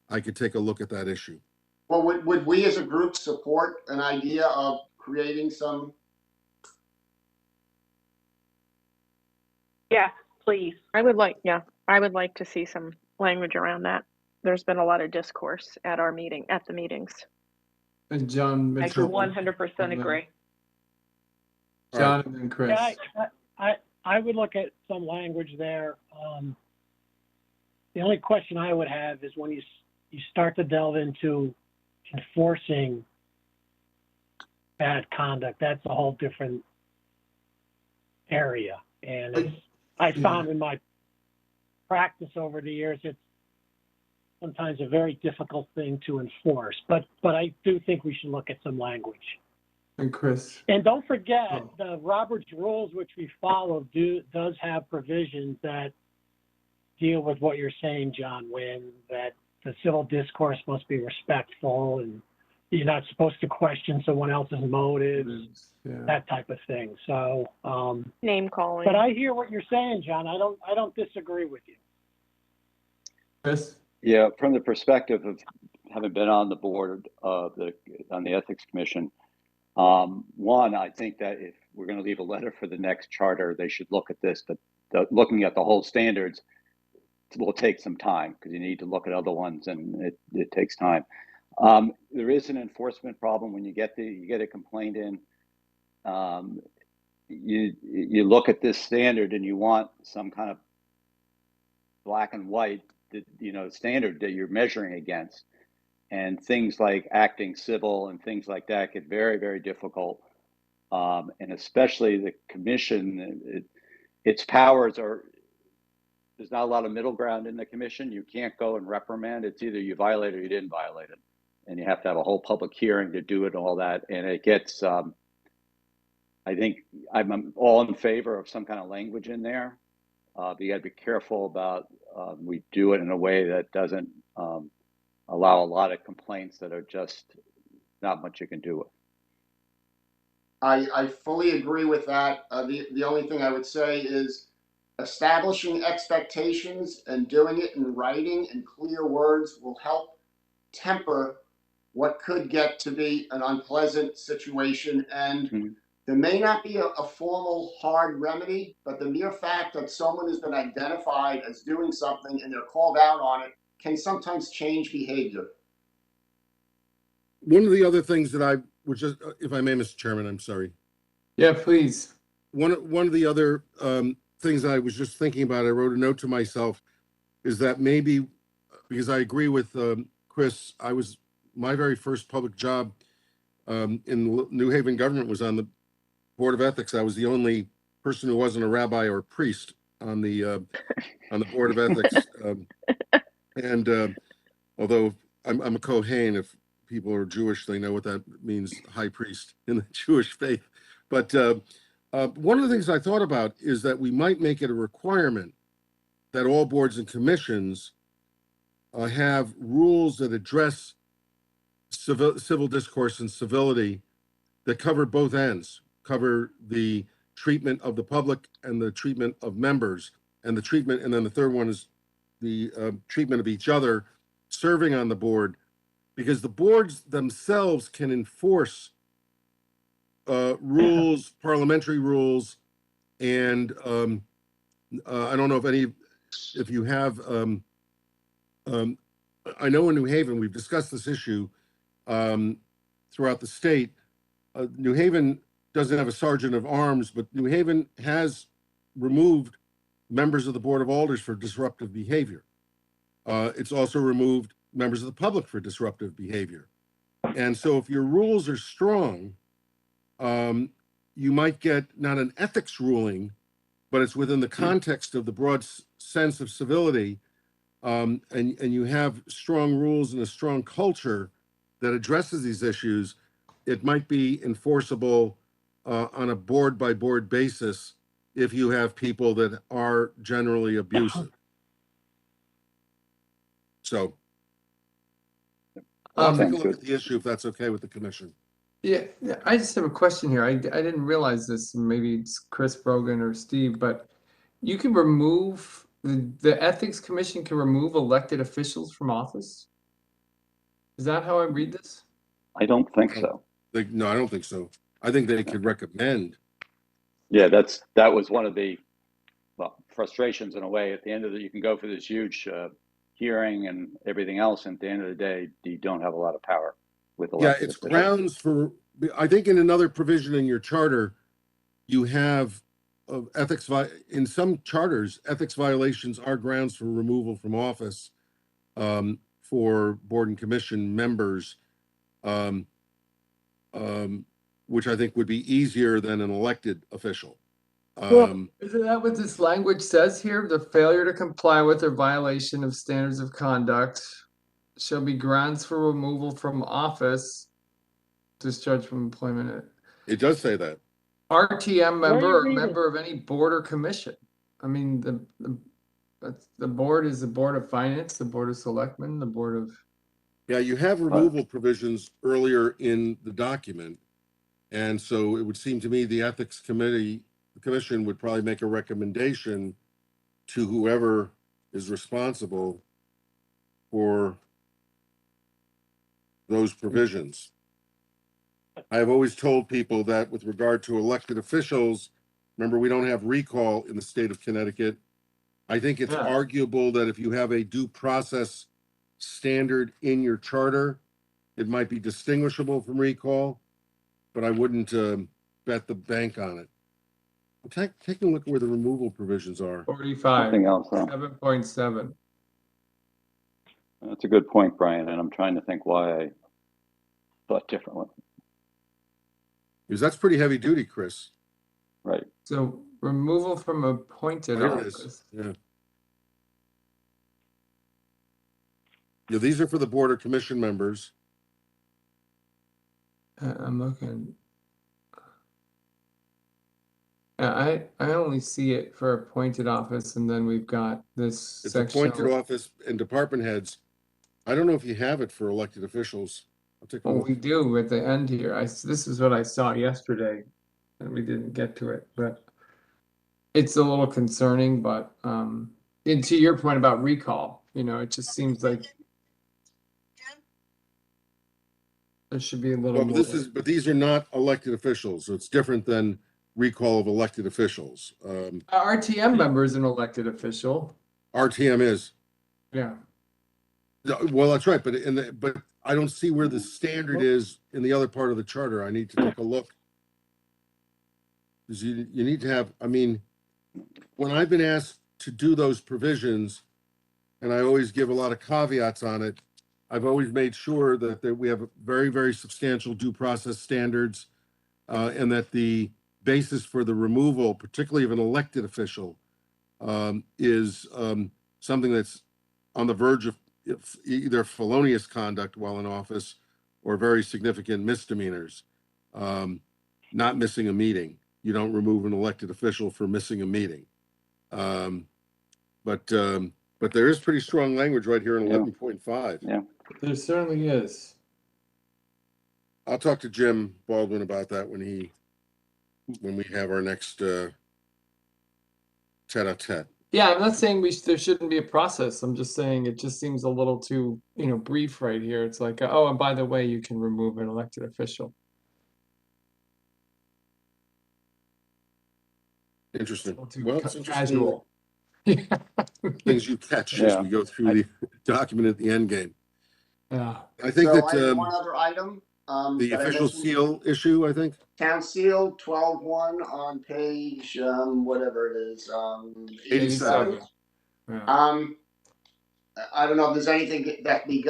I could take a look at that issue. Well, would we as a group support an idea of creating some? Yeah, please. I would like to see some language around that. There's been a lot of discourse at the meetings. And John I Mitchell. 100% agree. John and then Chris. Yeah, I would look at some language there. The only question I would have is when you start to delve into enforcing bad conduct, that's a whole different area. And I found in my practice over the years, it's sometimes a very difficult thing to enforce. But I do think we should look at some language. And Chris. And don't forget, the Robert's Rules, which we follow, does have provisions that deal with what you're saying, John Wynn, that the civil discourse must be respectful and you're not supposed to question someone else's motives, that type of thing. So name calling. But I hear what you're saying, John. I don't disagree with you. Chris? Yeah, from the perspective of having been on the board of on the Ethics Commission, one, I think that if we're going to leave a letter for the next charter, they should look at this, but looking at the whole standards, will take some time because you need to look at other ones and it takes time. There is an enforcement problem when you get a complaint in. You look at this standard and you want some kind of black and white, standard that you're measuring against, and things like acting civil and things like that get very, very difficult. And especially the commission, its powers are, there's not a lot of middle ground in the commission. You can't go and reprimand. It's either you violate or you didn't violate it. And you have to have a whole public hearing to do it and all that. And it gets, I think I'm all in favor of some kind of language in there. But you got to be careful about, we do it in a way that doesn't allow a lot of complaints that are just not much you can do with. I fully agree with that. The only thing I would say is establishing expectations and doing it in writing and clear words will help temper what could get to be an unpleasant situation. And there may not be a formal hard remedy, but the mere fact that someone has been identified as doing something and they're called out on it can sometimes change behavior. One of the other things that I would just, if I may, Mr. Chairman, I'm sorry. Yeah, please. One of the other things I was just thinking about, I wrote a note to myself, is that maybe, because I agree with Chris, my very first public job in New Haven government was on the Board of Ethics. I was the only person who wasn't a rabbi or a priest on the Board of Ethics. And although I'm a Kohen, if people are Jewish, they know what that means, high priest in the Jewish faith. But one of the things I thought about is that we might make it a requirement that all boards and commissions have rules that address civil discourse and civility that cover both ends, cover the treatment of the public and the treatment of members, and then the third one is the treatment of each other serving on the board, because the boards themselves can enforce rules, parliamentary rules, and I don't know if you have, I know in New Haven, we've discussed this issue throughout the state. New Haven doesn't have a sergeant of arms, but New Haven has removed members of the Board of Alders for disruptive behavior. It's also removed members of the public for disruptive behavior. And so if your rules are strong, you might get not an ethics ruling, but it's within the context of the broad sense of civility, and you have strong rules and a strong culture that addresses these issues. It might be enforceable on a board-by-board basis if you have people that are generally abusive. So I'll take a look at the issue if that's okay with the commission. Yeah, I just have a question here. I didn't realize this. Maybe it's Chris Brogan or Steve, but you can remove the Ethics Commission can remove elected officials from office. Is that how I read this? I don't think so. No, I don't think so. I think they could recommend. Yeah, that was one of the frustrations in a way. At the end of it, you can go for this huge hearing and everything else, and at the end of the day, you don't have a lot of power with elected it's officials. grounds for. I think in another provision in your charter, you have ethics. In some charters, ethics violations are grounds for removal from office for board and commission members. Which I think would be easier than an elected official. Well, isn't that what this language says here? The failure to comply with or violation of standards of conduct shall be grounds for removal from office, discharge from employment. It does say that. RTM Where are member you or reading? member of any board or commission. I mean, the board is the Board of Finance, the Board of Selectmen, the Board of. Yeah, you have removal provisions earlier in the document. And so it would seem to me the Ethics Commission would probably make a recommendation to whoever is responsible for those provisions. I have always told people that with regard to elected officials, remember, we don't have recall in the state of Connecticut. I think it's Yeah. arguable that if you have a due process standard in your charter, it might be distinguishable from recall, but I wouldn't bet the bank on it. I'm taking a look at where the removal provisions are. 45, Something else, though. 7.7. That's a good point, Brian, and I'm trying to think why I thought differently. Because that's pretty heavy duty, Chris. Right. So removal from appointed Here it is. office. Yeah. Yeah, these are for the board or commission members. I'm looking. I only see it for appointed office, and then we've got this It's section. appointed office and department heads. I don't know if you have it for elected officials. I'll take a Well, look. we do at the end here. This is what I saw yesterday, and we didn't get to it, but it's a little concerning. But and to your point about recall, it just seems like there should be a little Well, more. but these are not elected officials, so it's different than recall of elected officials. RTM member is an elected official. RTM is. Yeah. Well, that's right, but I don't see where the standard is in the other part of the charter. I need to take a look. Because you need to have, I mean, when I've been asked to do those provisions, and I always give a lot of caveats on it, I've always made sure that we have very, very substantial due process standards, and that the basis for the removal, particularly of an elected official, is something that's on the verge of either felonious conduct while in office or very significant misdemeanors. Not missing a meeting. You don't remove an elected official for missing a meeting. But there is pretty strong language right here in 11.5. Yeah. There certainly is. I'll talk to Jim Baldwin about that when we have our next tete-a-tete. Yeah, I'm not saying there shouldn't be a process. I'm just saying it just seems a little too, brief right here. It's like, oh, and by the way, you can remove an elected official. Interesting. Too Well, it's interesting casual. things you catch as we go through the document at the end game. Yeah. I think So that I have one other item. the that I official mentioned. seal issue, I think. Town seal 12-1 on page, whatever it is, 87. Yeah. I don't know if there's anything that be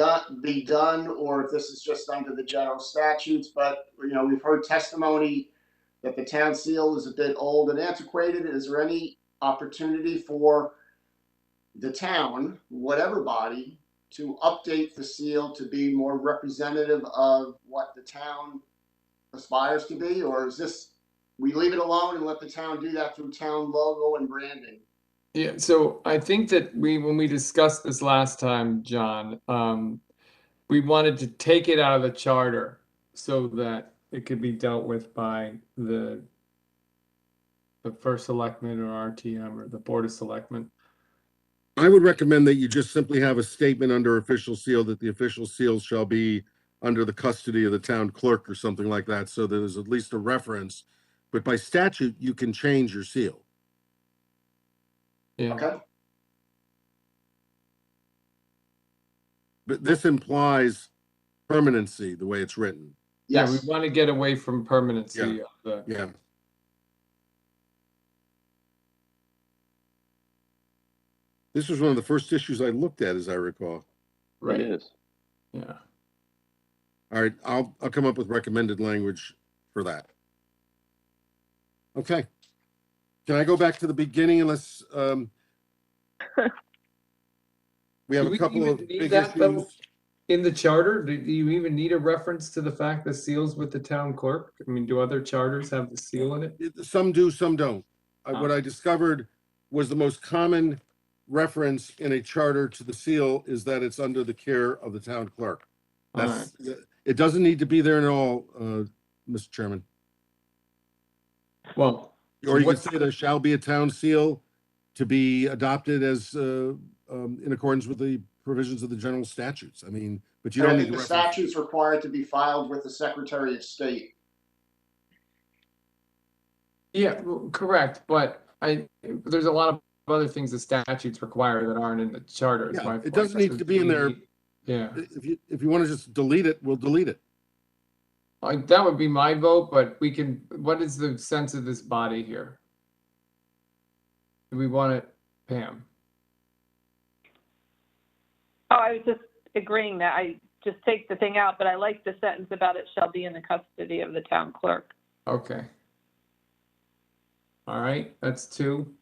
done, or if this is just under the general statutes, but, we've heard testimony that the town seal is a bit old and antiquated. Is there any opportunity for the town, whatever body, to update the seal to be more representative of what the town aspires to be? Or is this, we leave it alone and let the town do that through town logo and branding? Yeah, so I think that when we discussed this last time, John, we wanted to take it out of the charter so that it could be dealt with by the first selectman or RTM or the board of selectmen. I would recommend that you just simply have a statement under official seal that the official seal shall be under the custody of the town clerk or something like that, so there's at least a reference. But by statute, you can change your seal. Yeah. Okay, But this implies permanency, the way it's written. Yeah, yes. we want to get away from permanency of the. Yeah. This was one of the first issues I looked at, as I recall. Right. It is. Yeah. All right, I'll come up with recommended language for that. Okay. Can I go back to the beginning unless we have Do a we couple even of need big that, though? issues? In the charter, do you even need a reference to the fact that seals with the town clerk? I mean, do other charters have the seal in it? Some do, some don't. Ah. What I discovered was the most common reference in a charter to the seal is that it's under the care of the town clerk. That's, it doesn't need to be there at all, Mr. Chairman. Well, Or you could say there shall be a town seal to be adopted as in accordance with the provisions of the general statutes. I mean, but you And I don't need think the the reference. statute's required to be filed with the Secretary of State. yeah, well, correct. But there's a lot of other things the statutes require that aren't in the charter. Is Yeah, my it point. doesn't need So to be in we there. need- Yeah, If you want to just delete it, we'll delete it. that would be my vote, but we can, what is the sense of this body here? Do we want it, Pam? Oh, I was just agreeing that I just take the thing out, but I like the sentence about it shall be in the custody of the town clerk. Okay. All right, that's 2,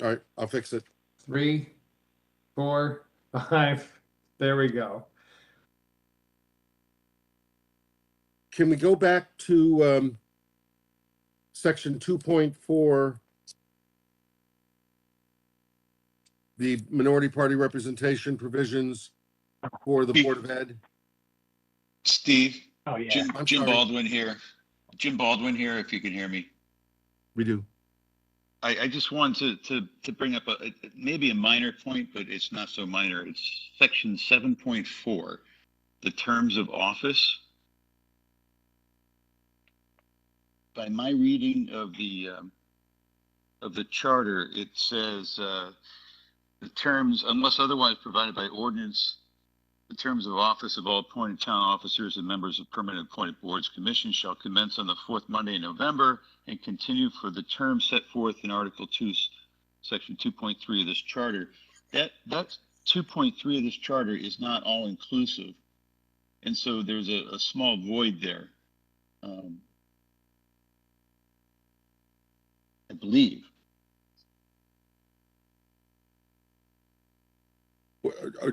All right, I'll fix it. 3, 4, 5. There we go. Can we go back to section 2.4, the minority party representation provisions for the Board of Ed? Steve, Oh, yeah. Jim, I'm Jim sorry. Baldwin here. Jim Baldwin here, if you can hear me. We do. I just wanted to bring up maybe a minor point, but it's not so minor. It's section 7.4, the terms of office. By my reading of the charter, it says the terms, unless otherwise provided by ordinance, the terms of office of all appointed town officers and members of permanent appointed boards, commissions shall commence on the 4th Monday in November and continue for the term set forth in Article 2, Section 2.3 of this charter. That 2.3 of this charter is not all inclusive, and so there's a small void there. I believe.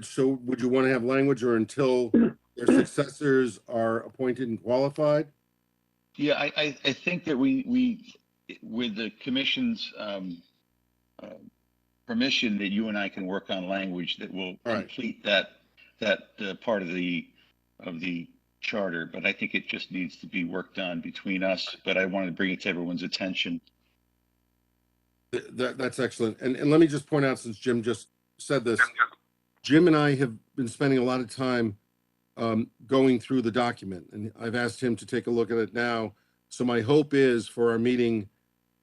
So would you want to have language or until their successors are appointed and qualified? Yeah, I think that we with the commission's permission, that you and I can work on language that will complete that part of the charter. But I think it just needs to be worked on between us. But I wanted to bring it to everyone's attention. That's excellent. And let me just point out, since Jim just said this, Jim and I have been spending a lot of time going through the document, and I've asked him to take a look at it now. So my hope is for our meeting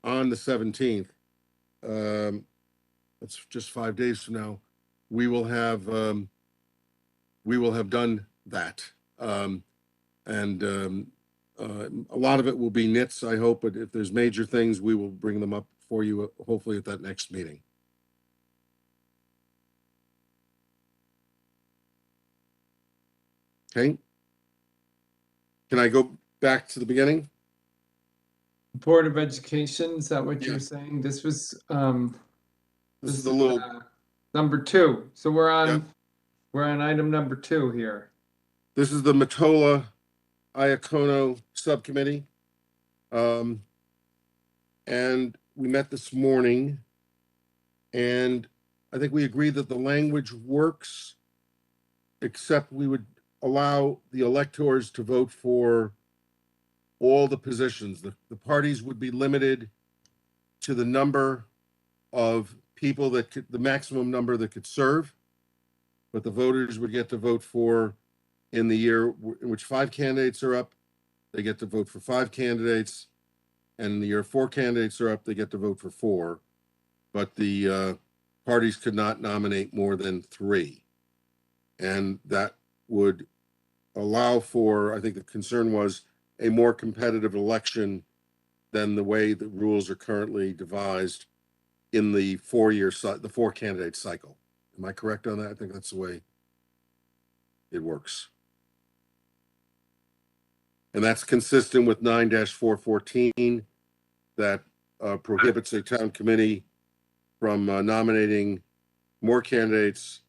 on the 17th, it's just 5 days from now, we will have done that. A lot of it will be nits, I hope, but if there's major things, we will bring them up for you, hopefully at that next meeting. Okay. Can I go back to the beginning? Board of Education, is that what Yeah. you're saying? This was, This is the little, number 2. So we're on item number 2 here. this is the Mottola Iacono Subcommittee. And we met this morning, and I think we agreed that the language works, except we would allow the electors to vote for all the positions. The parties would be limited to the number of people that could, the maximum number that could serve, but the voters would get to vote for, in the year in which 5 candidates are up, they get to vote for 5 candidates. And in the year 4 candidates are up, they get to vote for 4. But the parties could not nominate more than 3. And that would allow for, I think the concern was, a more competitive election than the way the rules are currently devised in the 4 candidate cycle. Am I correct on that? I think that's the way it works. And that's consistent with 9-414 that prohibits a town committee from nominating more candidates.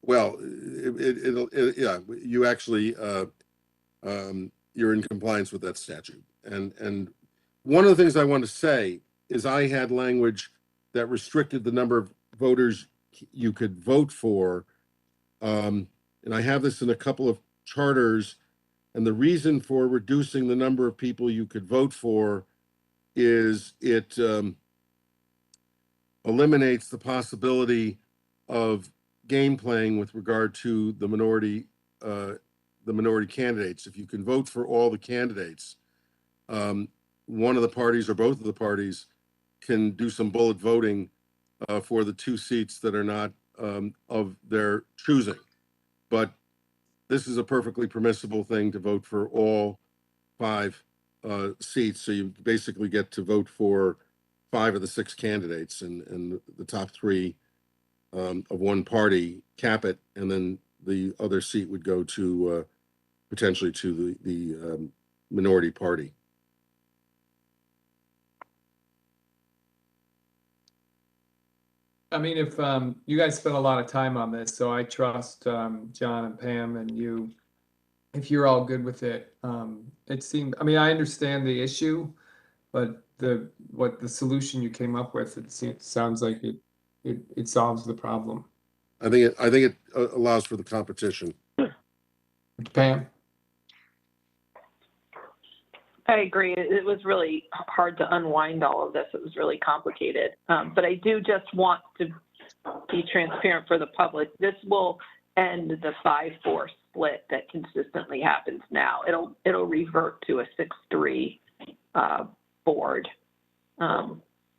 Well, yeah, you actually, you're in compliance with that statute. And one of the things I want to say is I had language that restricted the number of voters you could vote for. And I have this in a couple of charters. And the reason for reducing the number of people you could vote for is it eliminates the possibility of game playing with regard to the minority candidates. If you can vote for all the candidates, one of the parties or both of the parties can do some bullet voting for the 2 seats that are not of their choosing. But this is a perfectly permissible thing to vote for all 5 seats. So you basically get to vote for 5 of the 6 candidates, and the top 3 of one party cap it, and then the other seat would go to potentially to the minority party. I mean, if you guys spent a lot of time on this, so I trust John and Pam and you. If you're all good with it, it seemed. I mean, I understand the issue, but the solution you came up with, it sounds like it solves the problem. I think it allows for the competition. Pam? I agree. It was really hard to unwind all of this. It was really complicated. But I do just want to be transparent for the public. This will end the 5-4 split that consistently happens now. It'll revert to a 6-3 board,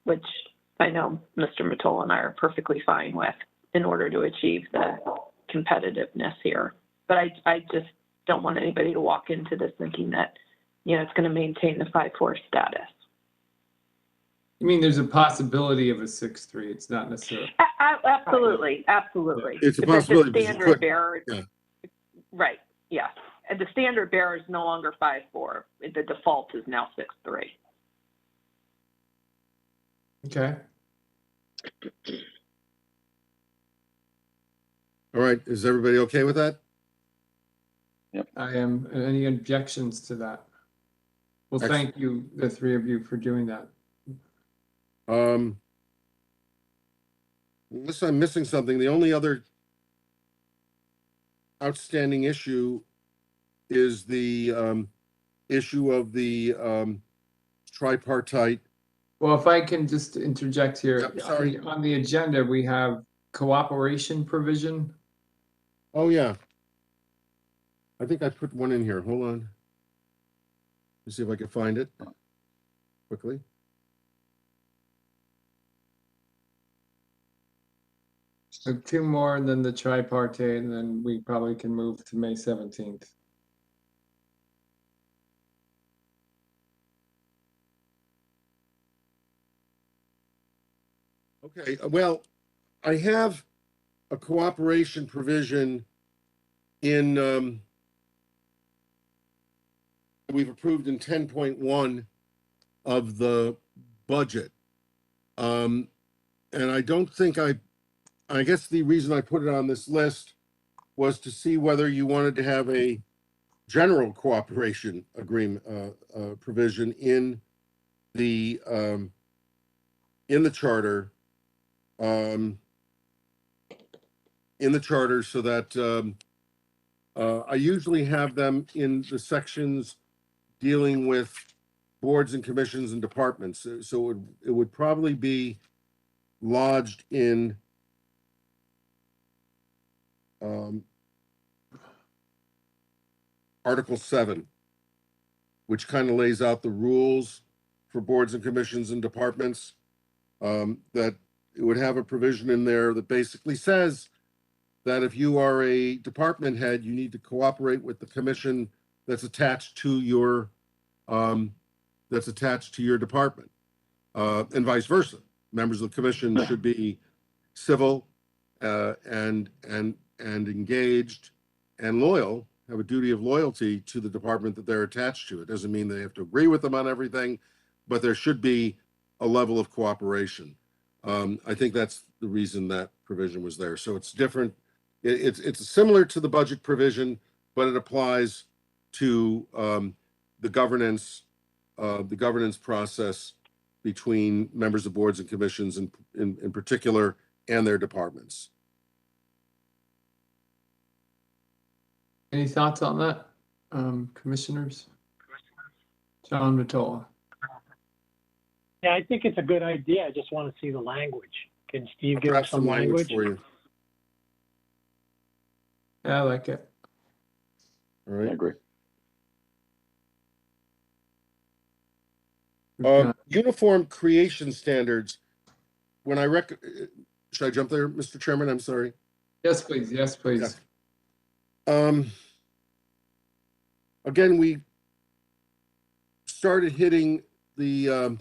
which I know Mr. Mottola and I are perfectly fine with in order to achieve the competitiveness here. But I just don't want anybody to walk into this thinking that, you know, it's going to maintain the 5-4 status. You mean there's a possibility of a 6-3? It's not necessarily. Absolutely, absolutely. It's a possibility. The standard bearer, yeah. Right? Yes, and the standard bearer is no longer 5-4. The default is now 6-3. Okay. All right. Is everybody okay with that? Yep. I am. Any objections to that? Well, Excellent. thank you, the 3 of you, for doing that. Unless I'm missing something, the only other outstanding issue is the issue of the tripartite. Well, if I can just interject here. Yep, sorry. On the agenda, we have cooperation provision. Oh, yeah. I think I put one in here. Hold on. Let me see if I can find it quickly. So 2 more, and then the tripartite, and then we probably can move to May 17th. Okay, well, I have a cooperation provision in we've approved in 10.1 of the budget. And I don't think I guess the reason I put it on this list was to see whether you wanted to have a general cooperation agreement provision in the charter. So that I usually have them in the sections dealing with boards and commissions and departments. So it would probably be lodged in Article 7, which kind of lays out the rules for boards and commissions and departments. That it would have a provision in there that basically says that if you are a department head, you need to cooperate with the commission that's attached to your department, and vice versa. Members of the commission should be civil and engaged and loyal, have a duty of loyalty to the department that they're attached to. It doesn't mean they have to agree with them on everything, but there should be a level of cooperation. I think that's the reason that provision was there. So it's different. It's similar to the budget provision, but it applies to the governance process between members of boards and commissions in particular and their departments. Any thoughts on that, commissioners? John Mottola. Yeah, I think it's a good idea. I just want to see the language. Can Steve give us Perhaps some language? for you. Yeah, I like it. All I right. agree. Uniform creation standards. When I should I jump there, Mr. Chairman? I'm sorry. Yes, please. Yes, please. Again, we started hitting the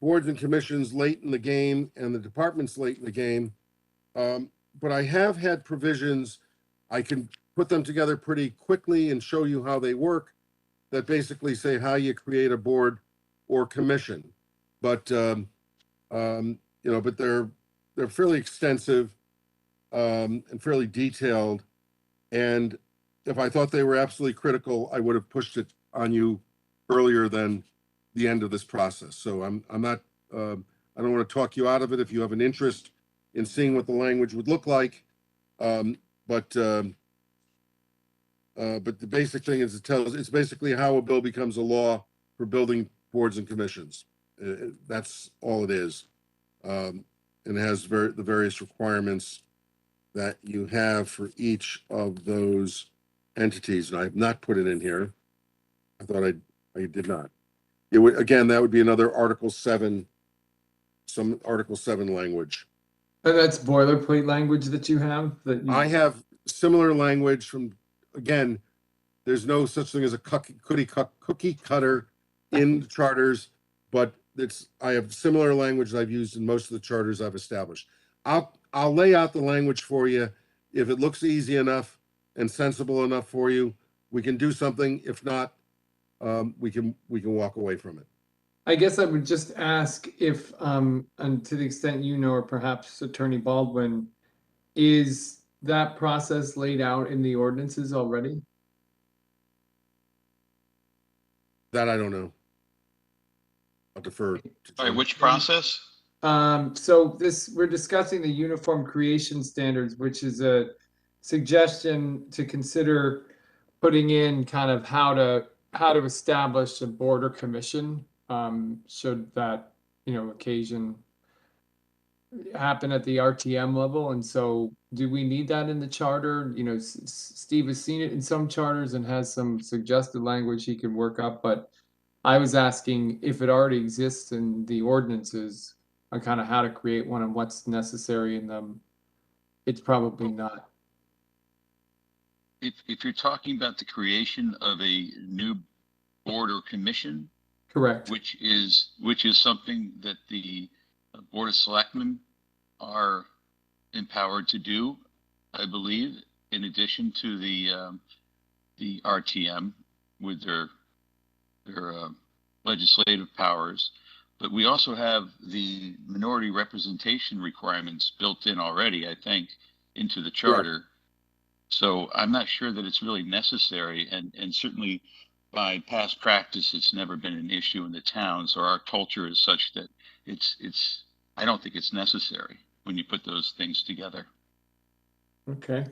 boards and commissions late in the game and the departments late in the game. But I have had provisions. I can put them together pretty quickly and show you how they work, that basically say how you create a board or commission. But but they're fairly extensive and fairly detailed. And if I thought they were absolutely critical, I would have pushed it on you earlier than the end of this process. So I'm not I don't want to talk you out of it if you have an interest in seeing what the language would look like. But the basic thing is it's basically how a bill becomes a law for building boards and commissions. That's all it is. And it has the various requirements that you have for each of those entities. And I have not put it in here. I thought I did not. It would, again, that would be another Article 7, some Article 7 language. And that's boilerplate language that you have? I have similar language from, again, there's no such thing as a cookie cutter in the charters, but I have similar language that I've used in most of the charters I've established. I'll lay out the language for you. If it looks easy enough and sensible enough for you, we can do something. If not, we can walk away from it. I guess I would just ask if, and to the extent you know, or perhaps Attorney Baldwin, is that process laid out in the ordinances already? That I don't know. I'll defer to All right, Jim. which process? So we're discussing the uniform creation standards, which is a suggestion to consider putting in kind of how to establish a board or commission, should that, occasion happen at the RTM level. And so do we need that in the charter? Steve has seen it in some charters and has some suggested language he could work up, but I was asking if it already exists in the ordinances on kind of how to create one and what's necessary in them. It's probably not. If you're talking about the creation of a new board or commission, Correct. which is something that the Board of Selectmen are empowered to do, I believe, in addition to the RTM with their legislative powers. But we also have the minority representation requirements built in already, I think, into the charter. Right. So I'm not sure that it's really necessary, and certainly by past practice, it's never been an issue in the town. So our culture is such that I don't think it's necessary when you put those things together. Okay.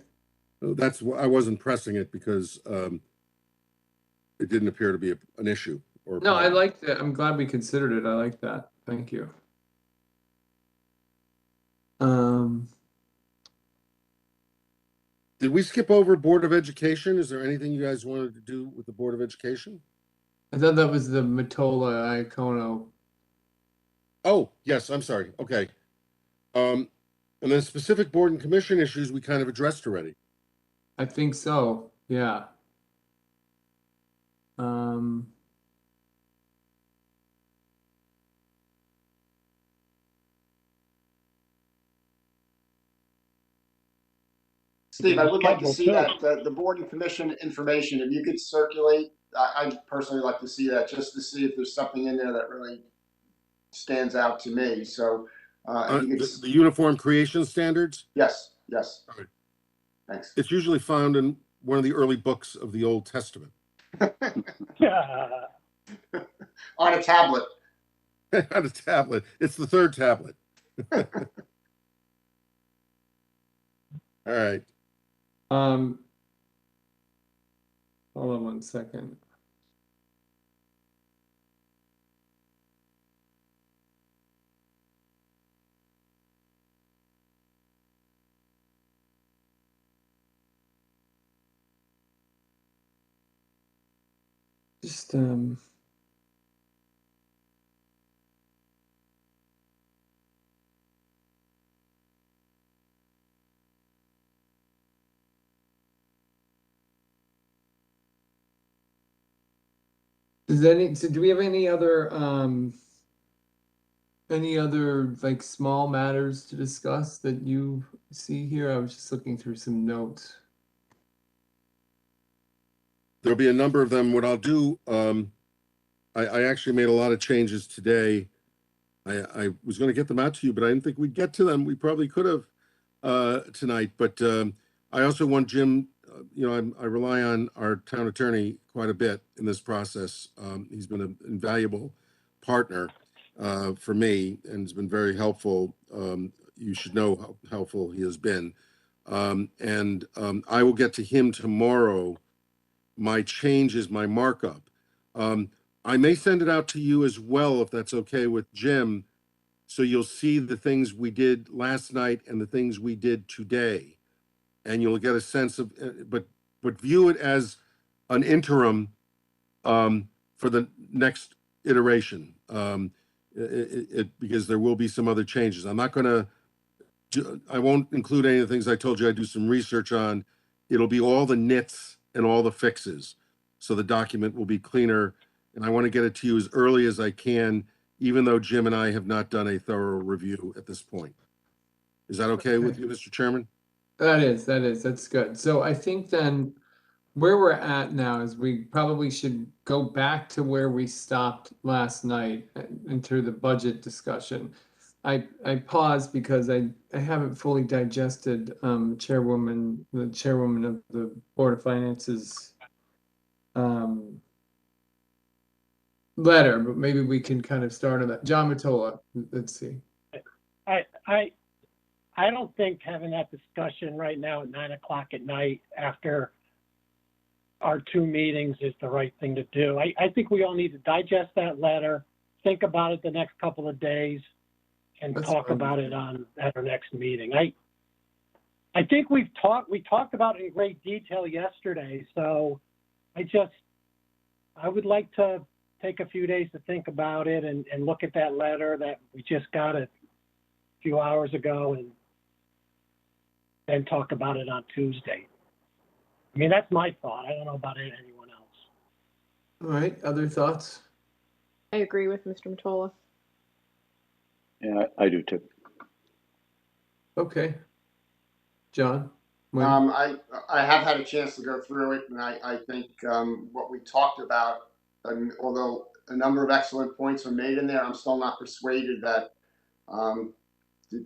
That's why I wasn't pressing it, because it didn't appear to be an issue. No, I like that. I'm glad we considered it. I like that. Thank you. Did we skip over Board of Education? Is there anything you guys wanted to do with the Board of Education? I thought that was the Mottola, Iacono. Oh, yes, I'm sorry. Okay. And then specific board and commission issues we kind of addressed already. I think so, yeah. Steve, I would like to see that, the board and commission information, if you could circulate, I'd personally like to see that, just to see if there's something in there that really stands out to me. So if you could... the uniform creation standards? Yes. Okay. Thanks. It's usually found in one of the early books of the Old Testament. On a tablet. On a tablet. It's the third tablet. All right. Hold on one second. Just So do we have any other like small matters to discuss that you see here? I was just looking through some notes. There'll be a number of them. What I'll do, I actually made a lot of changes today. I was going to get them out to you, but I didn't think we'd get to them. We probably could have tonight, but I also want Jim, I rely on our town attorney quite a bit in this process. He's been an invaluable partner for me and has been very helpful. You should know how helpful he has been. I will get to him tomorrow. My changes, my markup. I may send it out to you as well, if that's okay with Jim. So you'll see the things we did last night and the things we did today. And you'll get a sense of, but view it as an interim for the next iteration. Because there will be some other changes. I won't include any of the things I told you I do some research on. It'll be all the nits and all the fixes. So the document will be cleaner. And I want to get it to you as early as I can, even though Jim and I have not done a thorough review at this point. Is that okay with you, Mr. Chairman? That's good. So I think then where we're at now is we probably should go back to where we stopped last night into the budget discussion. I paused because I haven't fully digested the chairwoman of the Board of Finance's letter, but maybe we can kind of start on that. John Mottola, let's see. I don't think having that discussion right now at 9 o'clock at night after our 2 meetings is the right thing to do. I think we all need to digest that letter, think about it the next couple of days, and That's talk fine. about it at our next meeting. I think we talked about it in great detail yesterday, so I would like to take a few days to think about it and look at that letter that we just got a few hours ago and then talk about it on Tuesday. I mean, that's my thought. I don't know about anyone else. All right, other thoughts? I agree with Mr. Mottola. Yeah, I do too. Okay. John? When- I have had a chance to go through it, and I think what we talked about, although a number of excellent points are made in there, I'm still not persuaded that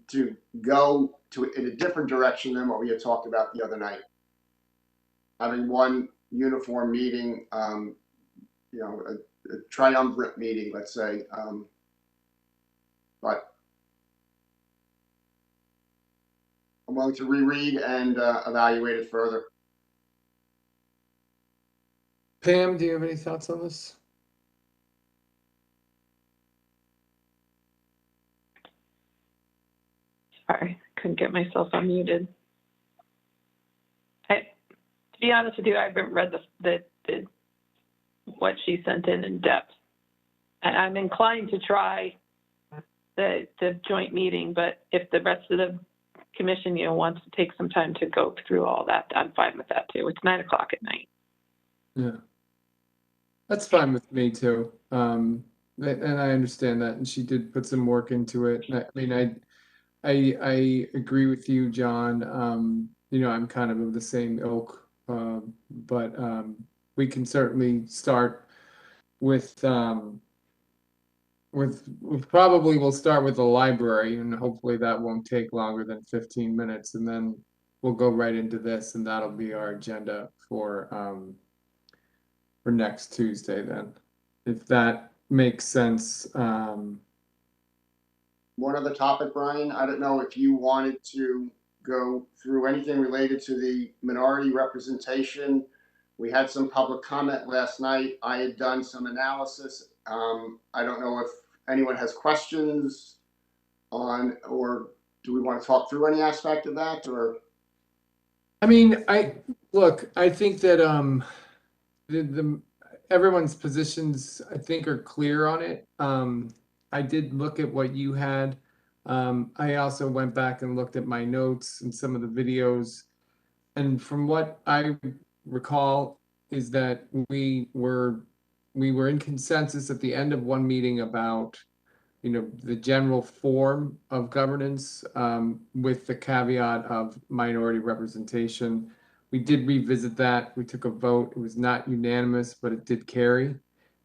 to go in a different direction than what we had talked about the other night. Having one uniform meeting, a triumvirate meeting, let's say, but I'm willing to reread and evaluate it further. Pam, do you have any thoughts on this? Sorry, couldn't get myself unmuted. To be honest with you, I haven't read the what she sent in depth. And I'm inclined to try the joint meeting, but if the rest of the commission, wants to take some time to go through all that, I'm fine with that too. It's 9 o'clock at night. Yeah. That's fine with me too. And I understand that. And she did put some work into it. I mean, I agree with you, John. I'm kind of the same ilk. But we can certainly start with probably we'll start with the library, and hopefully that won't take longer than 15 minutes, and then we'll go right into this, and that'll be our agenda for next Tuesday then, if that makes sense. One other topic, Brian, I don't know if you wanted to go through anything related to the minority representation. We had some public comment last night. I had done some analysis. I don't know if anyone has questions on, or do we want to talk through any aspect of that, or? I mean, I think that everyone's positions, I think, are clear on it. I did look at what you had. I also went back and looked at my notes and some of the videos. And from what I recall is that we were we were in consensus at the end of one meeting about, the general form of governance, with the caveat of minority representation. We did revisit that. We took a vote. It was not unanimous, but it did carry.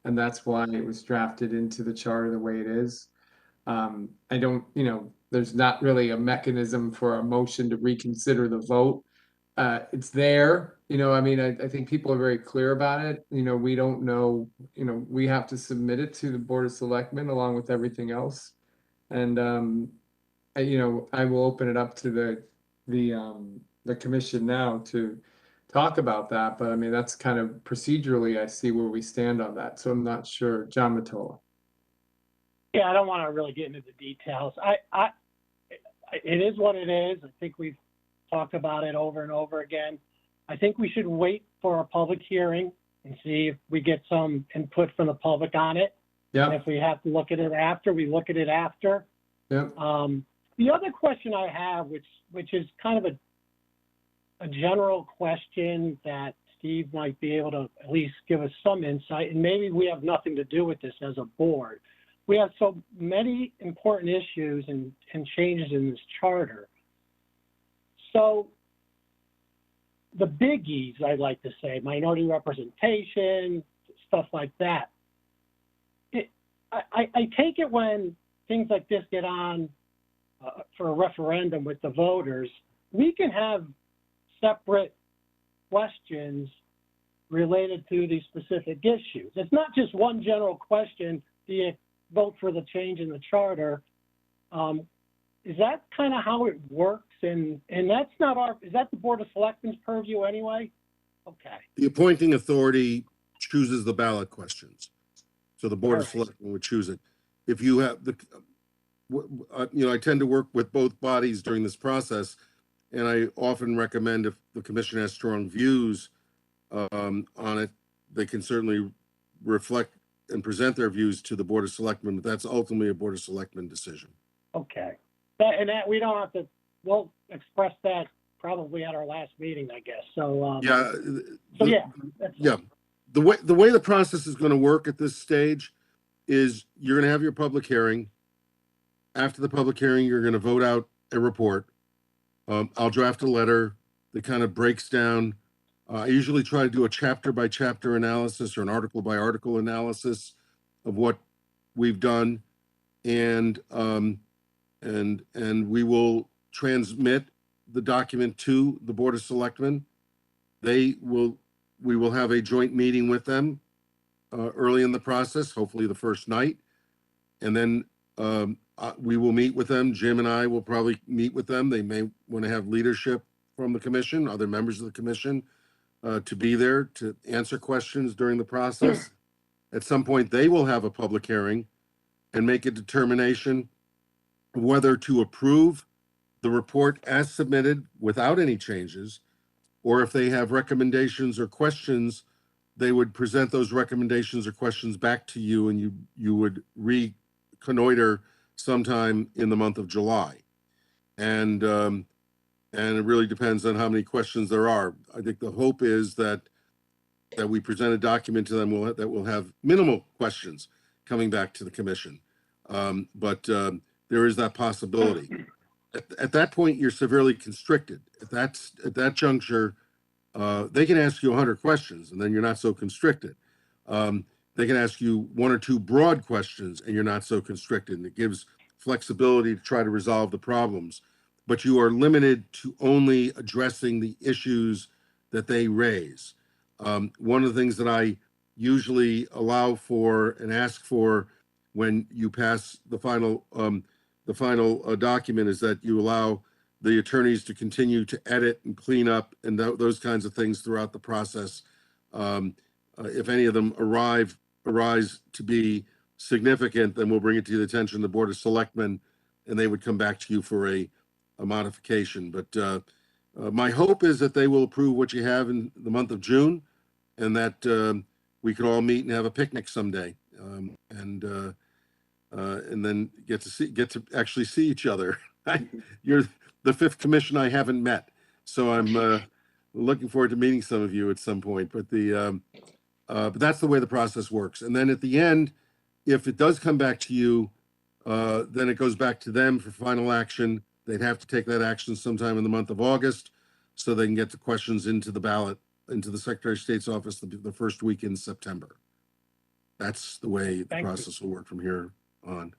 And that's why it was drafted into the charter the way it is. I don't, there's not really a mechanism for a motion to reconsider the vote. It's there, I think people are very clear about it. We don't know, we have to submit it to the Board of Selectmen along with everything else. And, I will open it up to the commission now to talk about that. But I mean, that's kind of procedurally, I see where we stand on that. So I'm not sure. John Mottola. Yeah, I don't want to really get into the details. It is what it is. I think we've talked about it over and over again. I think we should wait for a public hearing and see if we get some input from the public on it. Yeah. And if we have to look at it after, we look at it after. Yeah. The other question I have, which is kind of a general question that Steve might be able to at least give us some insight, and maybe we have nothing to do with this as a board. We have so many important issues and changes in this charter. So the biggies, I'd like to say, minority representation, stuff like that. I take it when things like this get on for a referendum with the voters, we can have separate questions related to these specific issues. It's not just one general question, do you vote for the change in the charter? Is that kind of how it works? And that's not is that the Board of Selectmen's purview anyway? Okay. The appointing authority chooses the ballot questions. So the Board of Alright. Selectmen would choose it. If you have I tend to work with both bodies during this process, and I often recommend if the commission has strong views on it, they can certainly reflect and present their views to the Board of Selectmen, but that's ultimately a Board of Selectmen decision. Okay. That we don't have to, we'll express that probably at our last meeting, I guess. So, Yeah. so yeah. That's Yeah. The way the process is going to work at this stage is you're going to have your public hearing. After the public hearing, you're going to vote out a report. I'll draft a letter that kind of breaks down. I usually try to do a chapter by chapter analysis or an article by article analysis of what we've done, and we will transmit the document to the Board of Selectmen. We will have a joint meeting with them early in the process, hopefully the first night, and then we will meet with them. Jim and I will probably meet with them. They may want to have leadership from the commission, other members of the commission, to be there to answer questions during the process. At some point, they will have a public hearing and make a determination whether to approve the report as submitted without any changes, or if they have recommendations or questions, they would present those recommendations or questions back to you, and you would reconnoiter sometime in the month of July. And it really depends on how many questions there are. I think the hope is that we present a document to them that will have minimal questions coming back to the commission. But there is that possibility. At that point, you're severely constricted. At that juncture, they can ask you 100 questions, and then you're not so constricted. They can ask you one or two broad questions, and you're not so constricted. And it gives flexibility to try to resolve the problems. But you are limited to only addressing the issues that they raise. One of the things that I usually allow for and ask for when you pass the final document is that you allow the attorneys to continue to edit and clean up and those kinds of things throughout the process. If any of them arise to be significant, then we'll bring it to the attention of the Board of Selectmen, and they would come back to you for a modification. But my hope is that they will approve what you have in the month of June, and that we could all meet and have a picnic someday, and then get to actually see each other. You're the fifth commission I haven't met, so I'm looking forward to meeting some of you at some point. But But that's the way the process works. And then at the end, if it does come back to you, then it goes back to them for final action. They'd have to take that action sometime in the month of August so they can get the questions into the ballot, into the Secretary of State's office the first week in September. That's the way the Thank you. process will work from here on.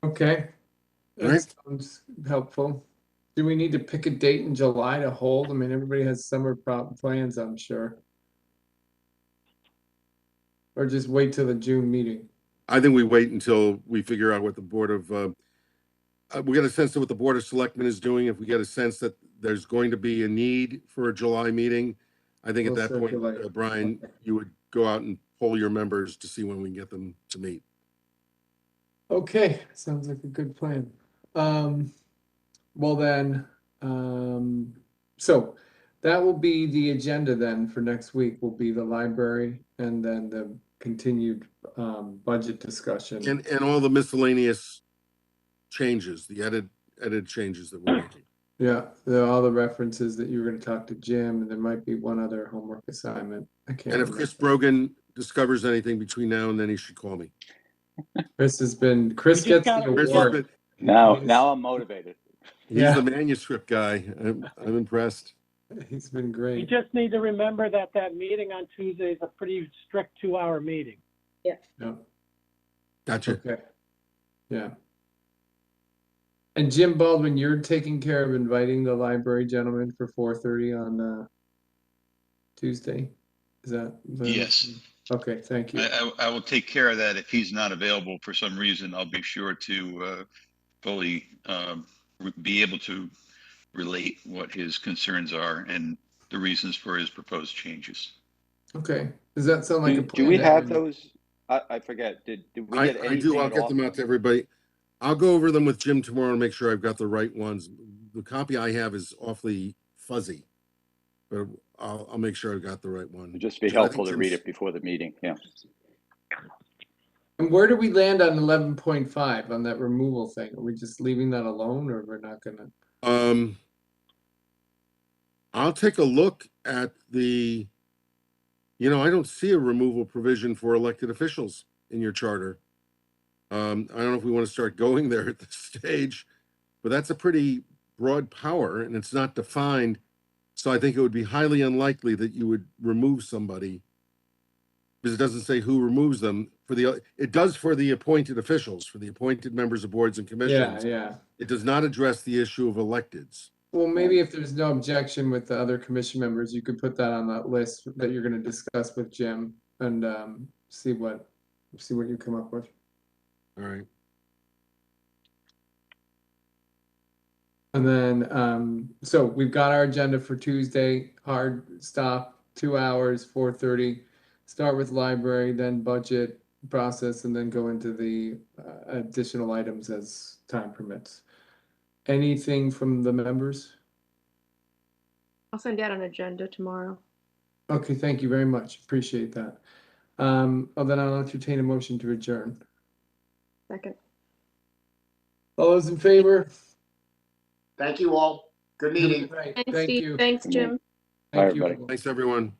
Okay. That Right. sounds helpful. Do we need to pick a date in July to hold? I mean, everybody has summer plans, I'm sure. Or just wait till the June meeting? I think we wait until we figure out what the Board of, we get a sense of what the Board of Selectmen is doing. If we get a sense that there's going to be a need for a July meeting, I think at We'll that point, circulate. Brian, Okay. you would go out and poll your members to see when we can get them to meet. Okay, sounds like a good plan. Well then, so that will be the agenda then for next week, will be the library and then the continued budget discussion. And all the miscellaneous changes, the edit changes that we're making. Yeah, all the references that you were gonna talk to Jim, and there might be one other homework assignment. I can't And if remember. Chris Brogan discovers anything between now and then, he should call me. Chris We gets just the got- Chris has award. been- Now I'm motivated. He's Yeah. the manuscript guy. I'm impressed. He's been You great. just need to remember that that meeting on Tuesday is a pretty strict 2-hour meeting. Yeah, Gotcha. okay. Yeah. And Jim Baldwin, you're taking care of inviting the library gentleman for 4:30 on Tuesday? Is that? Yes. Okay, thank you. I will take care of that. If he's not available for some reason, I'll be sure to fully be able to relate what his concerns are and the reasons for his proposed changes. Okay, does that sound like a Do plan? we to have end? those? I forget. Did we get anything I do. I'll at get all? them out to everybody. I'll go over them with Jim tomorrow and make sure I've got the right ones. The copy I have is awfully fuzzy, but I'll make sure I've got the right one. It'd just be Jim, I think helpful to read Jim's- it before the meeting, yeah. And where do we land on 11.5 on that removal thing? Are we just leaving that alone, or we're not gonna? I'll take a look at the, I don't see a removal provision for elected officials in your charter. I don't know if we want to start going there at this stage, but that's a pretty broad power and it's not defined. So I think it would be highly unlikely that you would remove somebody because it doesn't say who removes them. It does for the appointed officials, for the appointed members of boards and commissions. Yeah. It does not address the issue of electeds. Well, maybe if there's no objection with the other commission members, you could put that on that list that you're gonna discuss with Jim and see what you come up with. All right. And then, so we've got our agenda for Tuesday, hard stop, 2 hours, 4:30. Start with library, then budget process, and then go into the additional items as time permits. Anything from the members? I'll send out an agenda tomorrow. Okay, thank you very much. Appreciate that. Then I'll entertain a motion to adjourn. Second. All those in favor? Thank you all. Good meeting. Right, Thanks, thank Steve. you. Thanks, Jim. Bye, Thank you. everybody. Thanks, everyone.